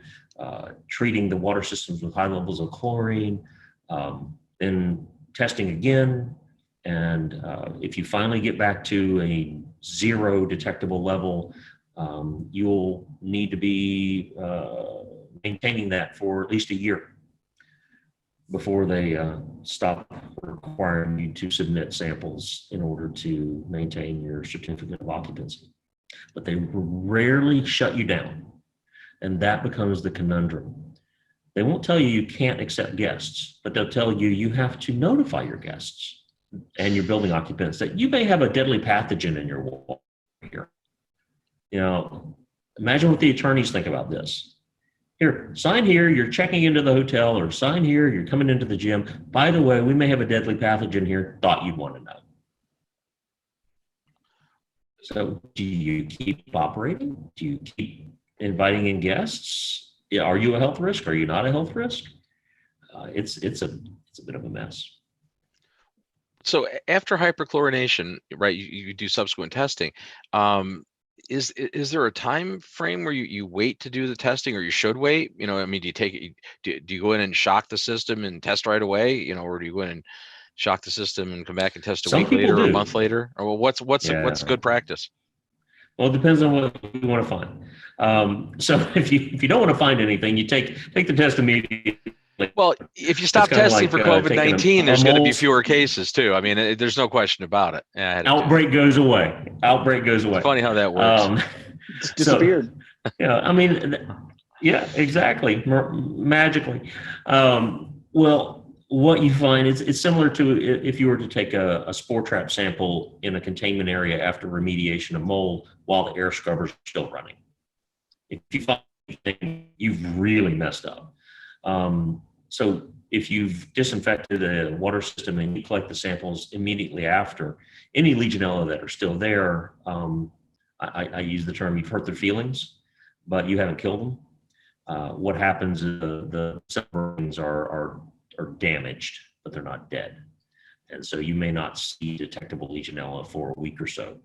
treating the water systems with high levels of chlorine, then testing again. And if you finally get back to a 0 detectable level, you'll need to be maintaining that for at least a year before they stop requiring you to submit samples in order to maintain your certificate of occupancy. But they rarely shut you down. And that becomes the conundrum. They won't tell you can't accept guests, but they'll tell you have to notify your guests and your building occupants that you may have a deadly pathogen in your water here. Imagine what the attorneys think about this. Here, sign here, you're checking into the hotel, or sign here, you're coming into the gym. By the way, we may have a deadly pathogen here. Thought you'd want to know. So do you keep operating? Do you keep inviting in guests? Are you a health risk? Are you not a health risk? It's a bit of a mess. So after hyperchlorination, right, you do subsequent testing. Is there a time frame where you wait to do the testing, or you should wait? Do you take it? Do you go in and shock the system and test right away? Or do you go in and shock the system and come back and test a week later or a month later? Or what's good practice? Well, it depends on what you want to find. So if you don't want to find anything, you take the test immediately. Well, if you stop testing for COVID-19, there's going to be fewer cases too. I mean, there's no question about it. Outbreak goes away. It's funny how that works. It's disappeared. Yeah, exactly. Magically. Well, what you find is it's similar to if you were to take a spore trap sample in a containment area after remediation of mold while the air scrubber's still running. If you find anything, you've really messed up. So if you've disinfected a water system and you collect the samples immediately after, any Legionella that are still there, I use the term, you've hurt their feelings, but you haven't killed them. What happens is the cell membranes are damaged, but they're not dead. And so you may not see detectable Legionella for a week or so.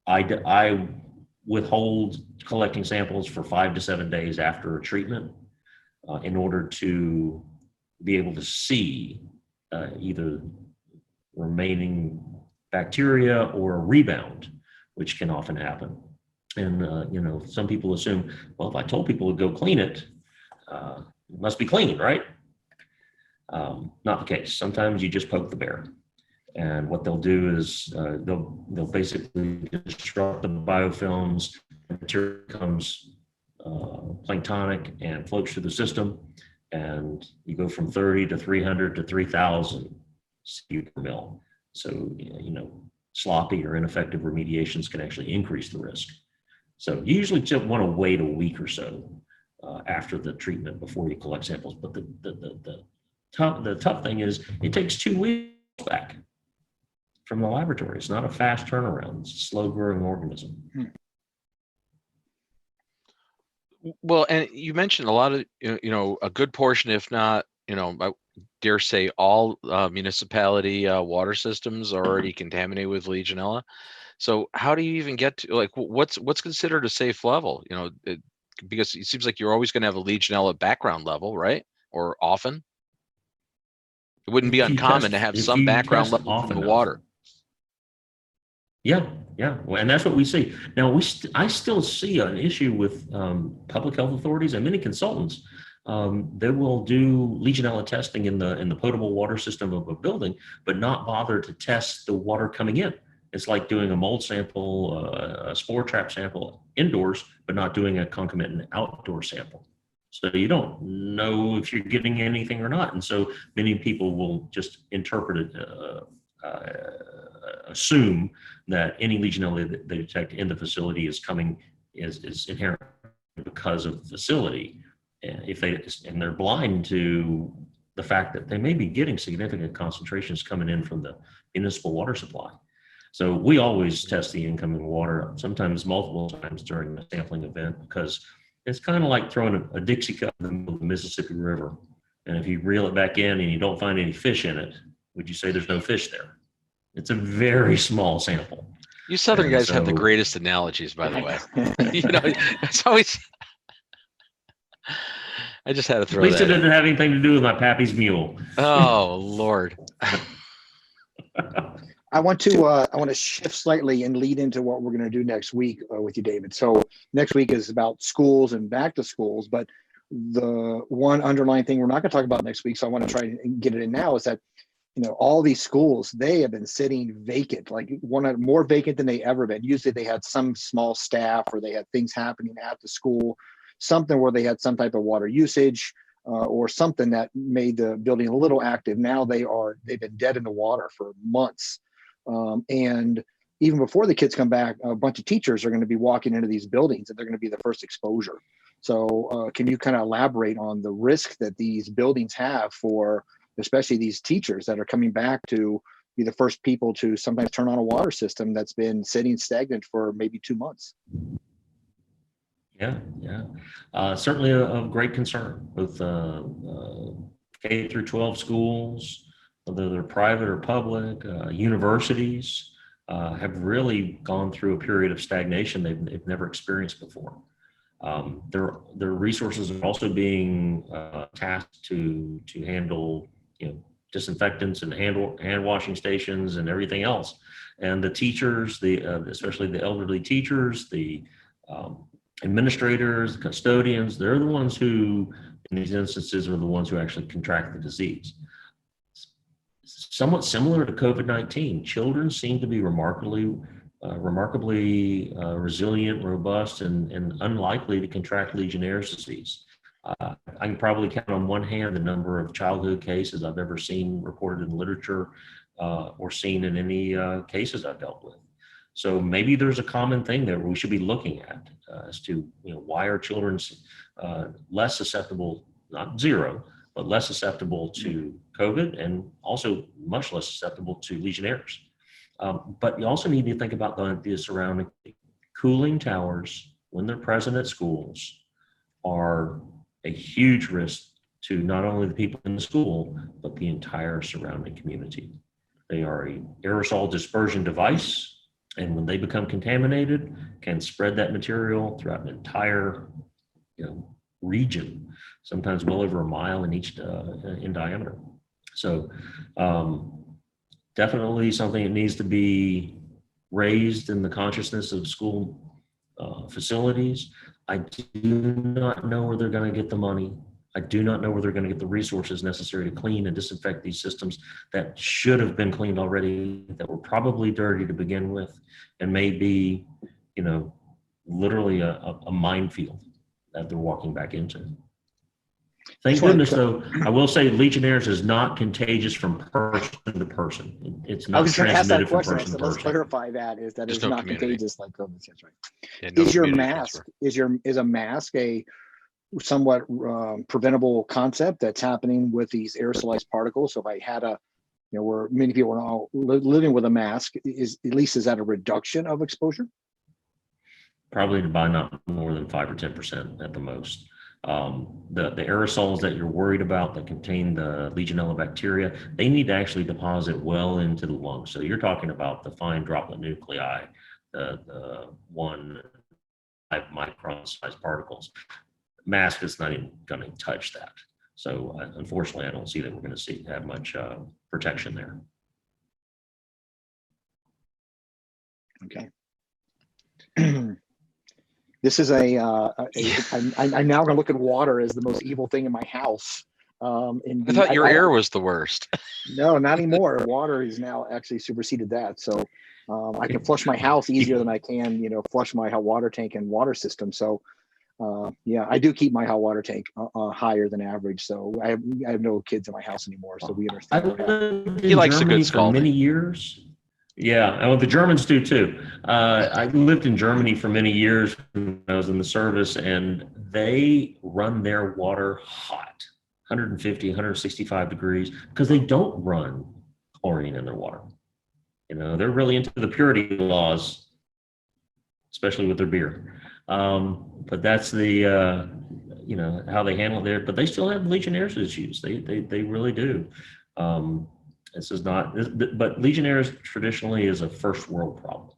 I withhold collecting samples for 5 to 7 days after a treatment in order to be able to see either remaining bacteria or a rebound, which can often happen. And, some people assume, well, if I told people to go clean it, it must be clean, right? Not the case. Sometimes you just poke the bear. And what they'll do is they'll basically disrupt the biofilms. The material becomes planktonic and floats through the system. And you go from 30 to 300 to 3,000 CU per mil. So, sloppy or ineffective remediations can actually increase the risk. So you usually just want to wait a week or so after the treatment before you collect samples. But the tough thing is it takes 2 weeks back from the laboratory. It's not a fast turnaround. It's a slow growing organism. Well, and you mentioned a lot of, a good portion, if not, I dare say all municipality water systems are already contaminated with Legionella. So how do you even get to, like, what's considered a safe level? Because it seems like you're always going to have a Legionella background level, right? Or often. It wouldn't be uncommon to have some background level in the water. Yeah. Well, and that's what we see. Now, I still see an issue with public health authorities and many consultants. They will do Legionella testing in the potable water system of a building, but not bother to test the water coming in. It's like doing a mold sample, a spore trap sample indoors, but not doing a concomitant outdoor sample. So you don't know if you're getting anything or not. And so many people will just interpret it, assume that any Legionella that they detect in the facility is inherent because of the facility. And they're blind to the fact that they may be getting significant concentrations coming in from the municipal water supply. So we always test the incoming water, sometimes multiple times during the sampling event, because it's kind of like throwing a Dixie cup in the middle of the Mississippi River. And if you reel it back in and you don't find any fish in it, would you say there's no fish there? It's a very small sample. You Southern guys have the greatest analogies, by the way. It's always. I just had to throw that. At least it didn't have anything to do with my pappy's mule. Oh, Lord. I want to shift slightly and lead into what we're going to do next week with you, David. So next week is about schools and back to schools, but the one underlying thing we're not going to talk about next week, so I want to try and get it in now, is that all these schools, they have been sitting vacant, like more vacant than they ever been. Usually they had some small staff, or they had things happening at the school, something where they had some type of water usage or something that made the building a little active. Now they've been dead in the water for months. And even before the kids come back, a bunch of teachers are going to be walking into these buildings, and they're going to be the first exposure. So can you kind of elaborate on the risk that these buildings have for especially these teachers that are coming back to be the first people to sometimes turn on a water system that's been sitting stagnant for maybe 2 months? Yeah. Certainly of great concern with K through 12 schools, whether they're private or public. Universities have really gone through a period of stagnation they've never experienced before. Their resources are also being tasked to handle disinfectants and hand washing stations and everything else. And the teachers, especially the elderly teachers, the administrators, the custodians, they're the ones who, in these instances, are the ones who actually contract the disease. Somewhat similar to COVID-19, children seem to be remarkably resilient, robust, and unlikely to contract Legionnaire's disease. I can probably count on one hand the number of childhood cases I've ever seen reported in literature or seen in any cases I've dealt with. So maybe there's a common thing there we should be looking at as to why are children less susceptible, not zero, but less susceptible to COVID and also much less susceptible to Legionnaires. But you also need to think about the surrounding cooling towers when they're present at schools are a huge risk to not only the people in the school, but the entire surrounding community. They are an aerosol dispersion device, and when they become contaminated, can spread that material throughout an entire region, sometimes well over a mile in diameter. So definitely something that needs to be raised in the consciousness of school facilities. I do not know where they're going to get the money. I do not know where they're going to get the resources necessary to clean and disinfect these systems that should have been cleaned already, that were probably dirty to begin with, and may be, literally a minefield that they're walking back into. Thank goodness, though, I will say Legionnaires is not contagious from person to person. It's I not was going to ask that transmitted from question. person So to let's person. clarify that is that There's it's no not community. contagious like COVID. That's right. Yeah, no Is your community mask transfer. is a mask a somewhat preventable concept that's happening with these aerosolized particles? So if I had where many people are now living with a mask, is that a reduction of exposure? Probably by not more than 5 or 10% at the most. The aerosols that you're worried about that contain the Legionella bacteria, they need to actually deposit well into the lungs. So you're talking about the fine droplet nuclei, the 1 micron size particles. Mask is not even going to touch that. So unfortunately, I don't see that we're going to have much protection there. Okay. This is I'm now going to look at water as the most evil thing in my house. I thought your air was the worst. No, not anymore. Water is now actually superseded that. So I can flush my house easier than I can, flush my hot water tank and water system. So yeah, I do keep my hot water tank higher than average. So I have no kids in my house anymore. So we understand. He likes a good scalding. For many years. Yeah, and the Germans do too. I lived in Germany for many years when I was in the service, and they run their water hot, 150, 165 degrees, because they don't run chlorine in their water. They're really into the purity laws, especially with their beer. But that's the, how they handle it there. But they still have Legionnaires issues. They really do. This is not, but Legionnaires traditionally is a first world problem.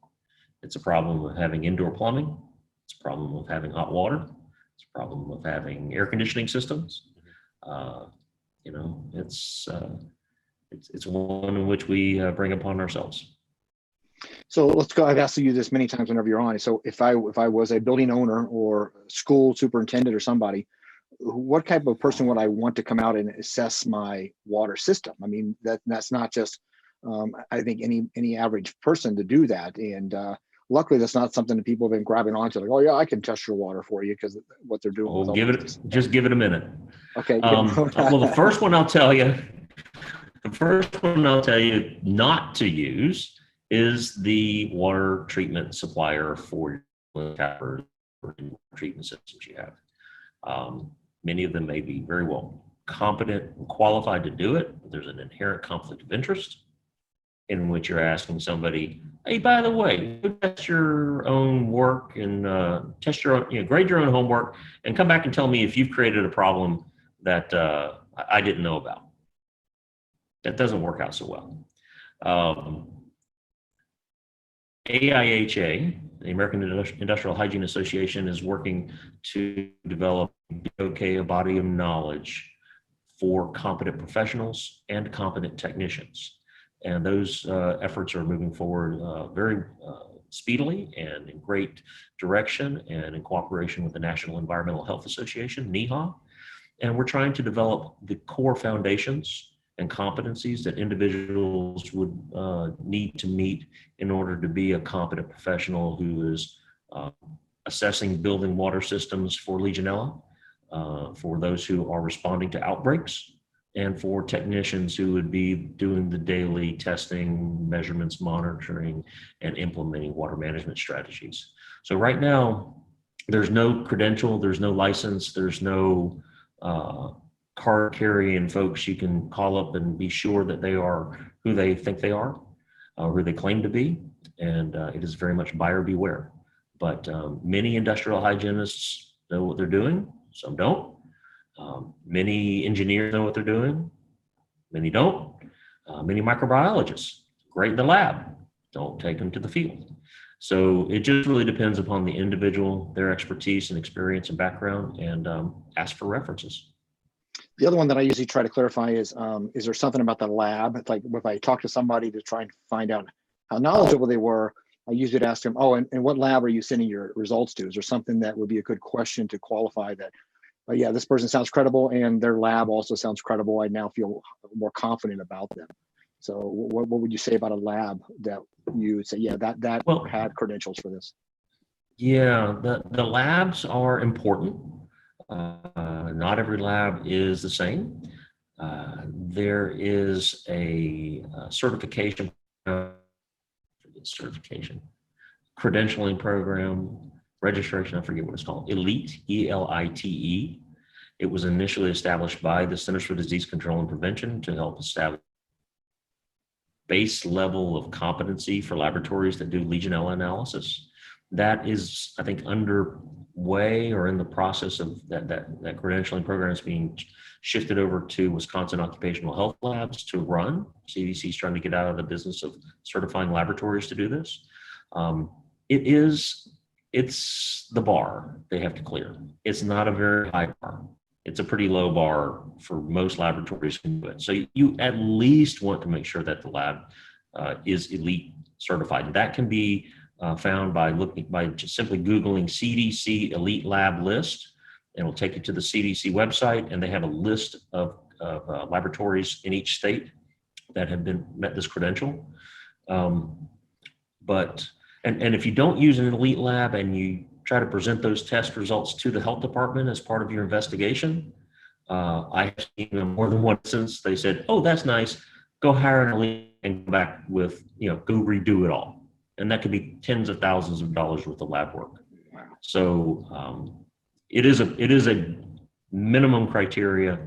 It's a problem of having indoor plumbing. It's a problem of having hot water. It's a problem of having air conditioning systems. It's one in which we bring upon ourselves. So let's go. I've asked you this many times whenever you're on. So if I was a building owner or school superintendent or somebody, what type of person would I want to come out and assess my water system? I mean, that's not just, I think any average person to do that. And luckily that's not something that people have been grabbing onto, like, oh yeah, I can test your water for you because what they're doing. Well, just give it a minute. Okay. Well, the first one I'll tell you not to use is the water treatment supplier for your treatment systems you have. Many of them may be very well competent and qualified to do it, but there's an inherent conflict of interest in which you're asking somebody, hey, by the way, go test your own work and test your own, grade your own homework and come back and tell me if you've created a problem that I didn't know about. That doesn't work out so well. AIHA, the American Industrial Hygiene Association, is working to develop a body of knowledge for competent professionals and competent technicians. And those efforts are moving forward very speedily and in great direction and in cooperation with the National Environmental Health Association, NEHA. And we're trying to develop the core foundations and competencies that individuals would need to meet in order to be a competent professional who is assessing building water systems for Legionella, for those who are responding to outbreaks, and for technicians who would be doing the daily testing, measurements, monitoring, and implementing water management strategies. So right now, there's no credential, there's no license, there's no card carrying folks you can call up and be sure that they are who they think they are, who they claim to be. And it is very much buyer beware. But many industrial hygienists know what they're doing, some don't. Many engineers know what they're doing, many don't. Many microbiologists, great in the lab, don't take them to the field. So it just really depends upon the individual, their expertise and experience and background, and ask for references. The other one that I usually try to clarify is there something about the lab? It's like if I talk to somebody to try and find out how knowledgeable they were, I usually ask them, oh, and what lab are you sending your results to? Is there something that would be a good question to qualify that, oh, yeah, this person sounds credible and their lab also sounds credible. I now feel more confident about them. So what would you say about a lab that you would say, yeah, that Well, had credentials for this? Yeah, the labs are important. Not every lab is the same. There is a certification credentialing program, registration, I forget what it's called, ELITE, E-L-I-T-E. It was initially established by the Centers for Disease Control and Prevention to help establish base level of competency for laboratories that do Legionella analysis. That is, I think, underway or in the process of that credentialing program is being shifted over to Wisconsin Occupational Health Labs to run. CDC is trying to get out of the business of certifying laboratories to do this. It's the bar they have to clear. It's not a very high bar. It's a pretty low bar for most laboratories can do it. So you at least want to make sure that the lab is ELITE certified. And that can be found by just simply Googling CDC ELITE lab list. And it'll take you to the CDC website, and they have a list of laboratories in each state that have met this credential. But if you don't use an ELITE lab and you try to present those test results to the health department as part of your investigation, I have seen in more than one instance, they said, oh, that's nice, go hire an ELITE and come back with, go redo it all. And that could be tens of thousands of dollars worth of lab work. Wow. So it is a minimum criteria.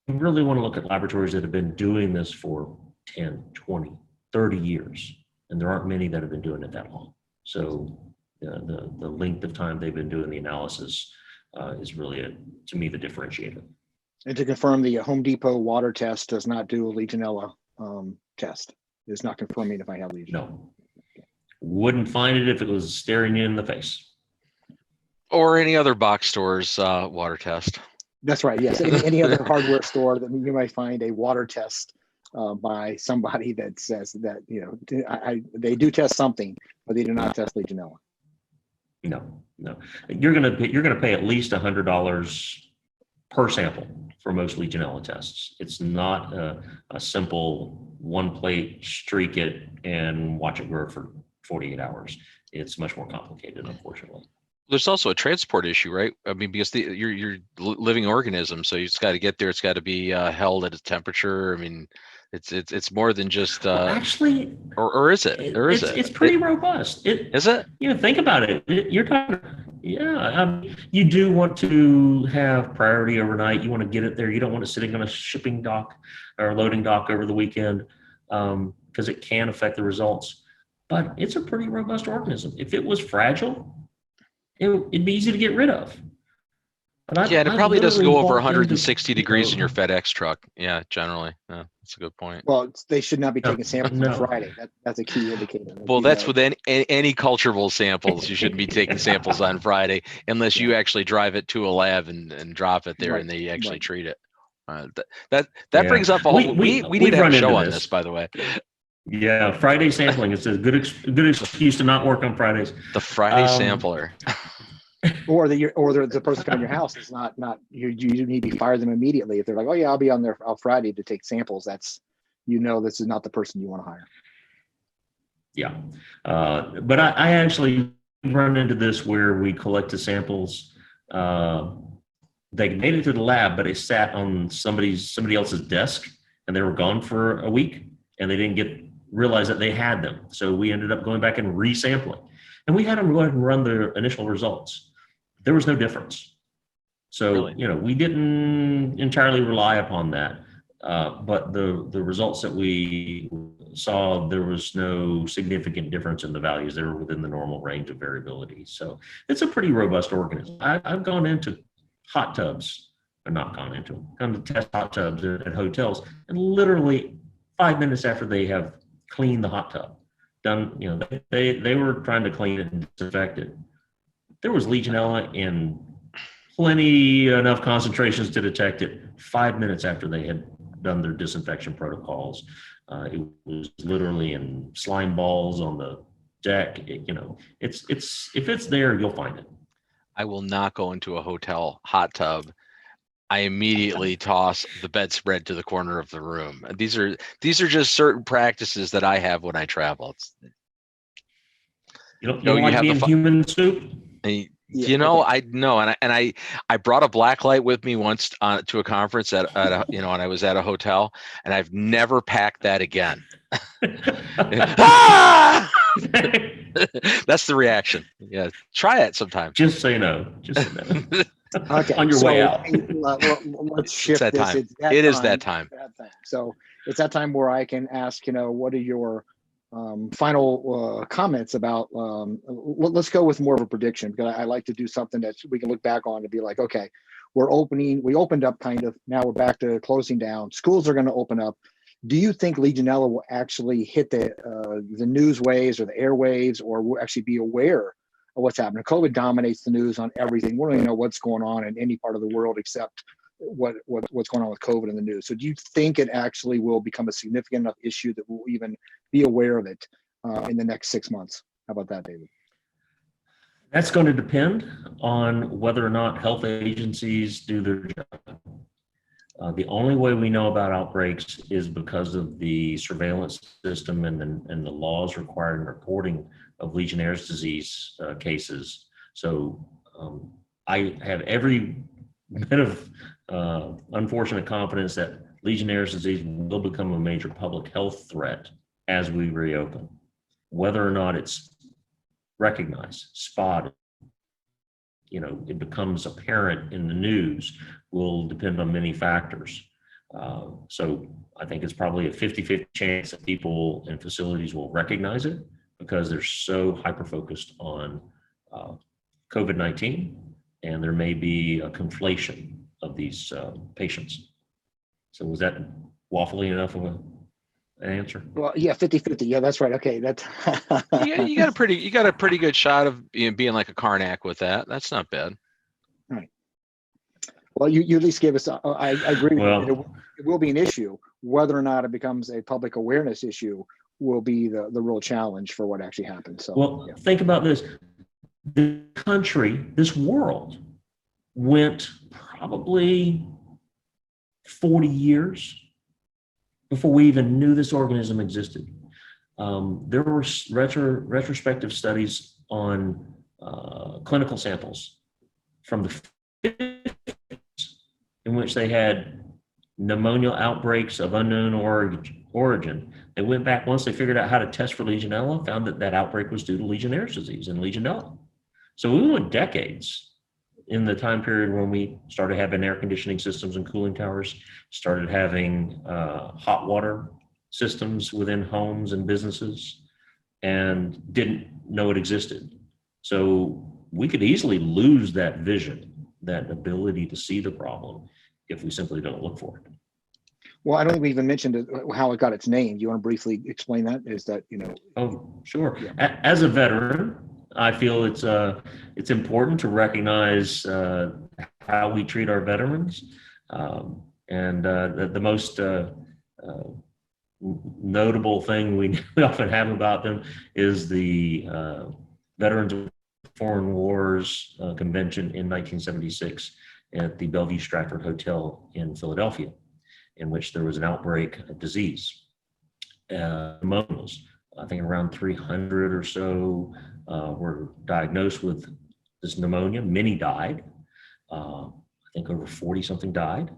You really want to look at laboratories that have been doing this for 10, 20, 30 years. And there aren't many that have been doing it that long. So the length of time they've been doing the analysis is really, to me, the differentiator. And to confirm, the Home Depot water test does not do a Legionella test. It's not confirming if I have Legionella. No. Wouldn't find it if it was staring you in the face. Or any other box store's water test. That's right. Yes. Any other hardware store that you might find a water test by somebody that says that, they do test something, but they do not test Legionella. No. You're gonna pay at least $100 per sample for most Legionella tests. It's not a simple one plate, streak it, and watch it grow for 48 hours. It's much more complicated, unfortunately. There's also a transport issue, right? I mean, because you're living organism, so it's got to get there. It's got to be held at a temperature. I mean, it's more than just actually, or is it? Or is it? It's pretty robust. Is it? Think about it. You're talking. Yeah, you do want to have priority overnight. You want to get it there. You don't want it sitting on a shipping dock or loading dock over the weekend because it can affect the results. But it's a pretty robust organism. If it was fragile, it'd be easy to get rid of. And it probably doesn't go over 160 degrees in your FedEx truck. Yeah, generally. Yeah, that's a good point. Well, they should not be taking samples on Friday. That's a key indicator. Well, that's with any culturable samples. You shouldn't be taking samples on Friday unless you actually drive it to a lab and drop it there, right, and they actually treat it. That brings up a whole. We need to have a show on this, by the way. Yeah, Friday sampling. It's a good excuse to not work on Fridays. The Friday sampler. Or the person coming to your house is not you need to fire them immediately if they're like, oh yeah, I'll be on there on Friday to take samples. That's this is not the person you want to hire. Yeah, but I actually run into this where we collected samples. They made it to the lab, but it sat on somebody else's desk, and they were gone for a week, and they didn't realize that they had them. So we ended up going back and resampling, and we had them go ahead and run the initial results. There was no difference. So, Really? we didn't entirely rely upon that. But the results that we saw, there was no significant difference in the values. They were within the normal range of variability. So it's a pretty robust organism. I've gone into hot tubs, or not gone into them, gone to test hot tubs at hotels, and literally 5 minutes after they have cleaned the hot tub, done, they were trying to clean it and disinfect it. There was Legionella in plenty enough concentrations to detect it 5 minutes after they had done their disinfection protocols. It was literally in slime balls on the deck. It's if it's there, you'll find it. I will not go into a hotel hot tub. I immediately toss the bedspread to the corner of the room. These are just certain practices that I have when I travel. You don't you like have the being human soup? I know, and I brought a black light with me once to a conference and I was at a hotel, and I've never packed that again. Ah! That's the reaction. Yeah, try it sometime. Just say no. Just say no. Okay, On your way out. Let's shift that this. time. It's that It time. is that time. So it's that time where I can ask, what are your final comments about, let's go with more of a prediction, because I like to do something that we can look back on to be like, okay, we opened up kind of, now we're back to closing down. Schools are going to open up. Do you think Legionella will actually hit the news waves or the airwaves, or will actually be aware of what's happening? COVID dominates the news on everything. We don't even know what's going on in any part of the world except what's going on with COVID in the news. So do you think it actually will become a significant enough issue that we'll even be aware of it in the next 6 months? How about that, David? That's going to depend on whether or not health agencies do their job. The only way we know about outbreaks is because of the surveillance system and the laws requiring reporting of Legionnaire's disease cases. So I have every bit of unfortunate confidence that Legionnaire's disease will become a major public health threat as we reopen. Whether or not it's recognized, spotted, it becomes apparent in the news will depend on many factors. So I think it's probably a 50-50 chance that people and facilities will recognize it because they're so hyper-focused on COVID-19, and there may be a conflation of these patients. So was that waffly enough of an answer? Well, yeah, 50-50. Yeah, that's right. Okay, that's you got a pretty good shot of being like a Karnak with that. That's not bad. Right. Well, you at least gave us. I agree. Well, it will be an issue. Whether or not it becomes a public awareness issue will be the real challenge for what actually happens. So, well, think about this: the country, this world, went probably 40 years before we even knew this organism existed. There were retrospective studies on clinical samples from the 50s in which they had pneumonial outbreaks of unknown origin. They went back once they figured out how to test for Legionella, found that outbreak was due to Legionnaire's disease and Legionella. So we went decades in the time period when we started having air conditioning systems and cooling towers, started having hot water systems within homes and businesses, and didn't know it existed. So we could easily lose that vision, that ability to see the problem, if we simply don't look for it. well, I don't think we even mentioned how it got its name. Do you want to briefly explain that? Is that Oh, sure. Yeah. As a veteran, I feel it's important to recognize how we treat our veterans, and the most notable thing we often have about them is the Veterans of Foreign Wars Convention in 1976 at the Bellevue Stratford Hotel in Philadelphia, in which there was an outbreak of disease, pneumonias. I think around 300 or so were diagnosed with this pneumonia. Many died. I think over 40 something died.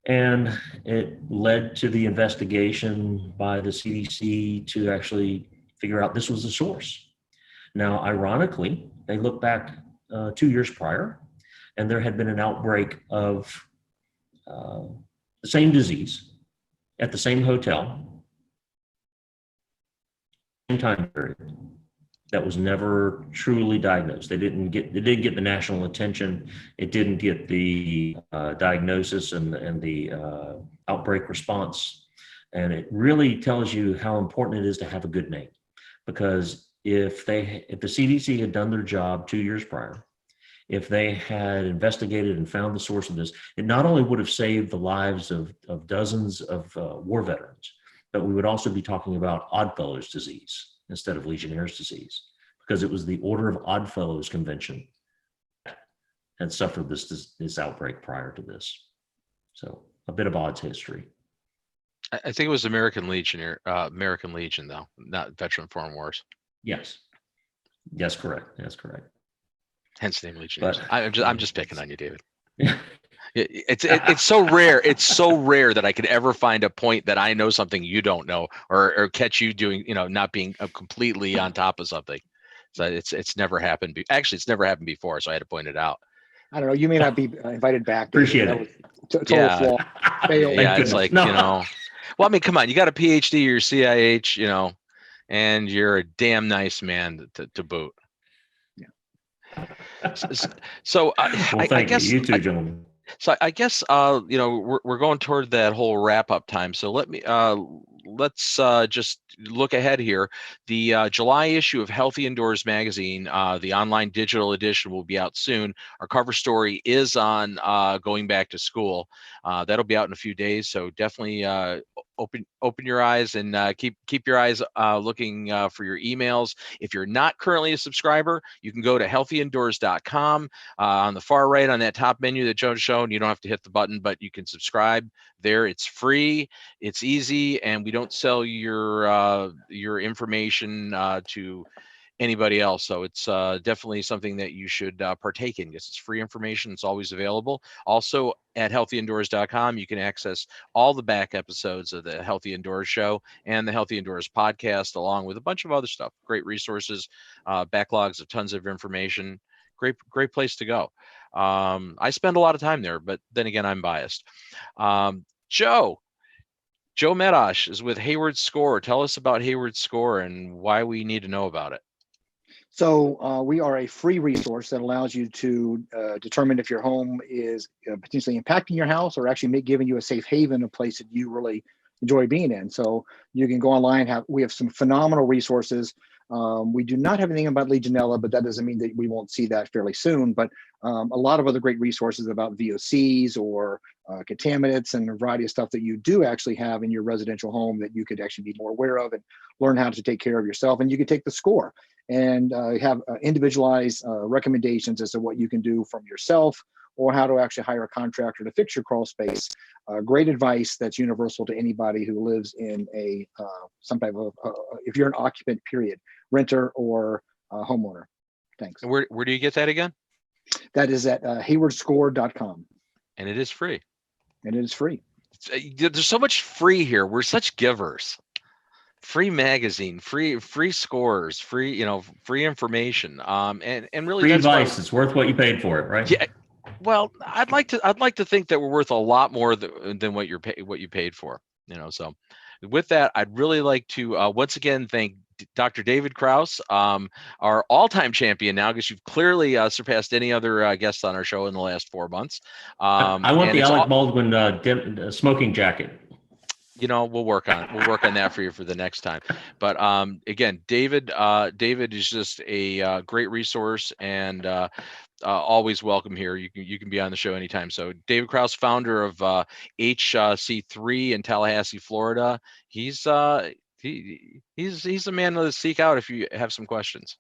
And it led to the investigation by the CDC to actually figure out this was the source. Now, ironically, they looked back 2 years prior and there had been an outbreak of the same disease at the same hotel, same time period, that was never truly diagnosed. It didn't get the national attention. It didn't get the diagnosis and the outbreak response. And it really tells you how important it is to have a good name, because if the CDC had done their job 2 years prior, if they had investigated and found the source of this, it not only would have saved the lives of dozens of war veterans, but we would also be talking about Oddfellows disease instead of Legionnaire's disease, because it was the Order of Oddfellows Convention had suffered this outbreak prior to this. So a bit of odds history. I think it was American Legion, though, not Veteran Foreign Wars. Yes. Yes, correct. That's correct. Hence the name Legionnaires. But I'm just picking on you, David. It's so rare. It's so rare that I could ever find a point that I know something you don't know, or catch you doing, not being completely on top of something. So it's never happened. Actually, it's never happened before. So I had to point it out. I don't know. You may not be invited back. Appreciate it. Total Yeah. flaw. Fail. Yeah, it's like, No. well, I mean, come on, you got a PhD, you're CIH, and you're a damn nice man to boot. So Well, I guess you too, gentlemen. So I guess we're going toward that whole wrap up time. So let's just look ahead here. The July issue of Healthy Indoors magazine, the online digital edition, will be out soon. Our cover story is on going back to school. That'll be out in a few days. So definitely open your eyes and keep your eyes looking for your emails. If you're not currently a subscriber, you can go to healthyindoors.com. On the far right on that top menu that Joe's shown, you don't have to hit the button, but you can subscribe there. It's free, it's easy, and we don't sell your information to anybody else. So it's definitely something that you should partake in, because it's free information. It's always available. Also at healthyindoors.com, you can access all the back episodes of the Healthy Indoors show and the Healthy Indoors podcast, along with a bunch of other stuff. Great resources, backlogs of tons of information. Great place to go. I spend a lot of time there, but then again, I'm biased. Joe Medosh is with Hayward Score. Tell us about Hayward Score and why we need to know about it. So we are a free resource that allows you to determine if your home is potentially impacting your house, or actually giving you a safe haven, a place that you really enjoy being in. So you can go online. We have some phenomenal resources. We do not have anything about Legionella, but that doesn't mean that we won't see that fairly soon. But a lot of other great resources about VOCs or contaminants, and a variety of stuff that you do actually have in your residential home that you could actually be more aware of and learn how to take care of yourself. And you could take the score and have individualized recommendations as to what you can do from yourself, or how to actually hire a contractor to fix your crawl space. Great advice that's universal to anybody who lives in some type of, if you're an occupant, period, renter or homeowner. Thanks. And where do you get that again? That is at haywardscore.com. And it is free. And it is free. There's so much free here. We're such givers. Free magazine, free scores, free information, and really Free that's advice. It's worth what you paid for it, right? Yeah. Well, I'd like to think that we're worth a lot more than what you paid for. So with that, I'd really like to once again thank Dr. David Kraus, our all-time champion now, because you've clearly surpassed any other guests on our show in the last 4 months. I want the Alec Baldwin smoking jacket. We'll work on it. We'll work on that for you for the next time. But again, David is just a great resource, and always welcome here. You can be on the show anytime. So David Kraus, founder of HC3 in Tallahassee, Florida. He's a man to seek out if you have some questions.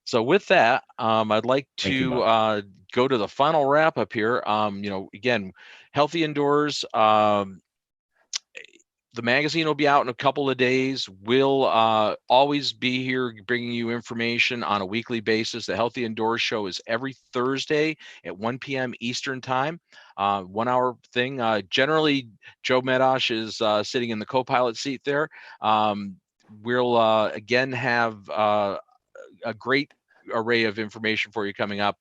So with that, I'd like to go to the final wrap up here. Again, Healthy Indoors. The magazine will be out in a couple of days. We'll always be here bringing you information on a weekly basis. The Healthy Indoors show is every Thursday at 1 p.m. Eastern time, 1 hour thing. Generally, Joe Medosh is sitting in the co-pilot seat there. We'll again have a great array of information for you coming up.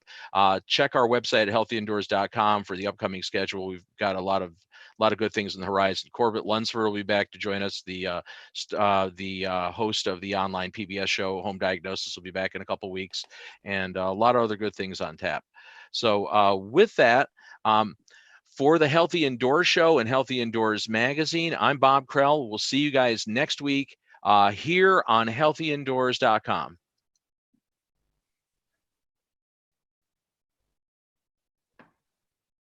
Check our website at healthyindoors.com for the upcoming schedule. We've got a lot of good things on the horizon. Corbett Lunsford will be back to join us. The host of the online PBS show, Home Diagnosis, will be back in a couple weeks, and a lot of other good things on tap. So with that, for the Healthy Indoors Show and Healthy Indoors Magazine, I'm Bob Krell. We'll see you guys next week here on healthyindoors.com.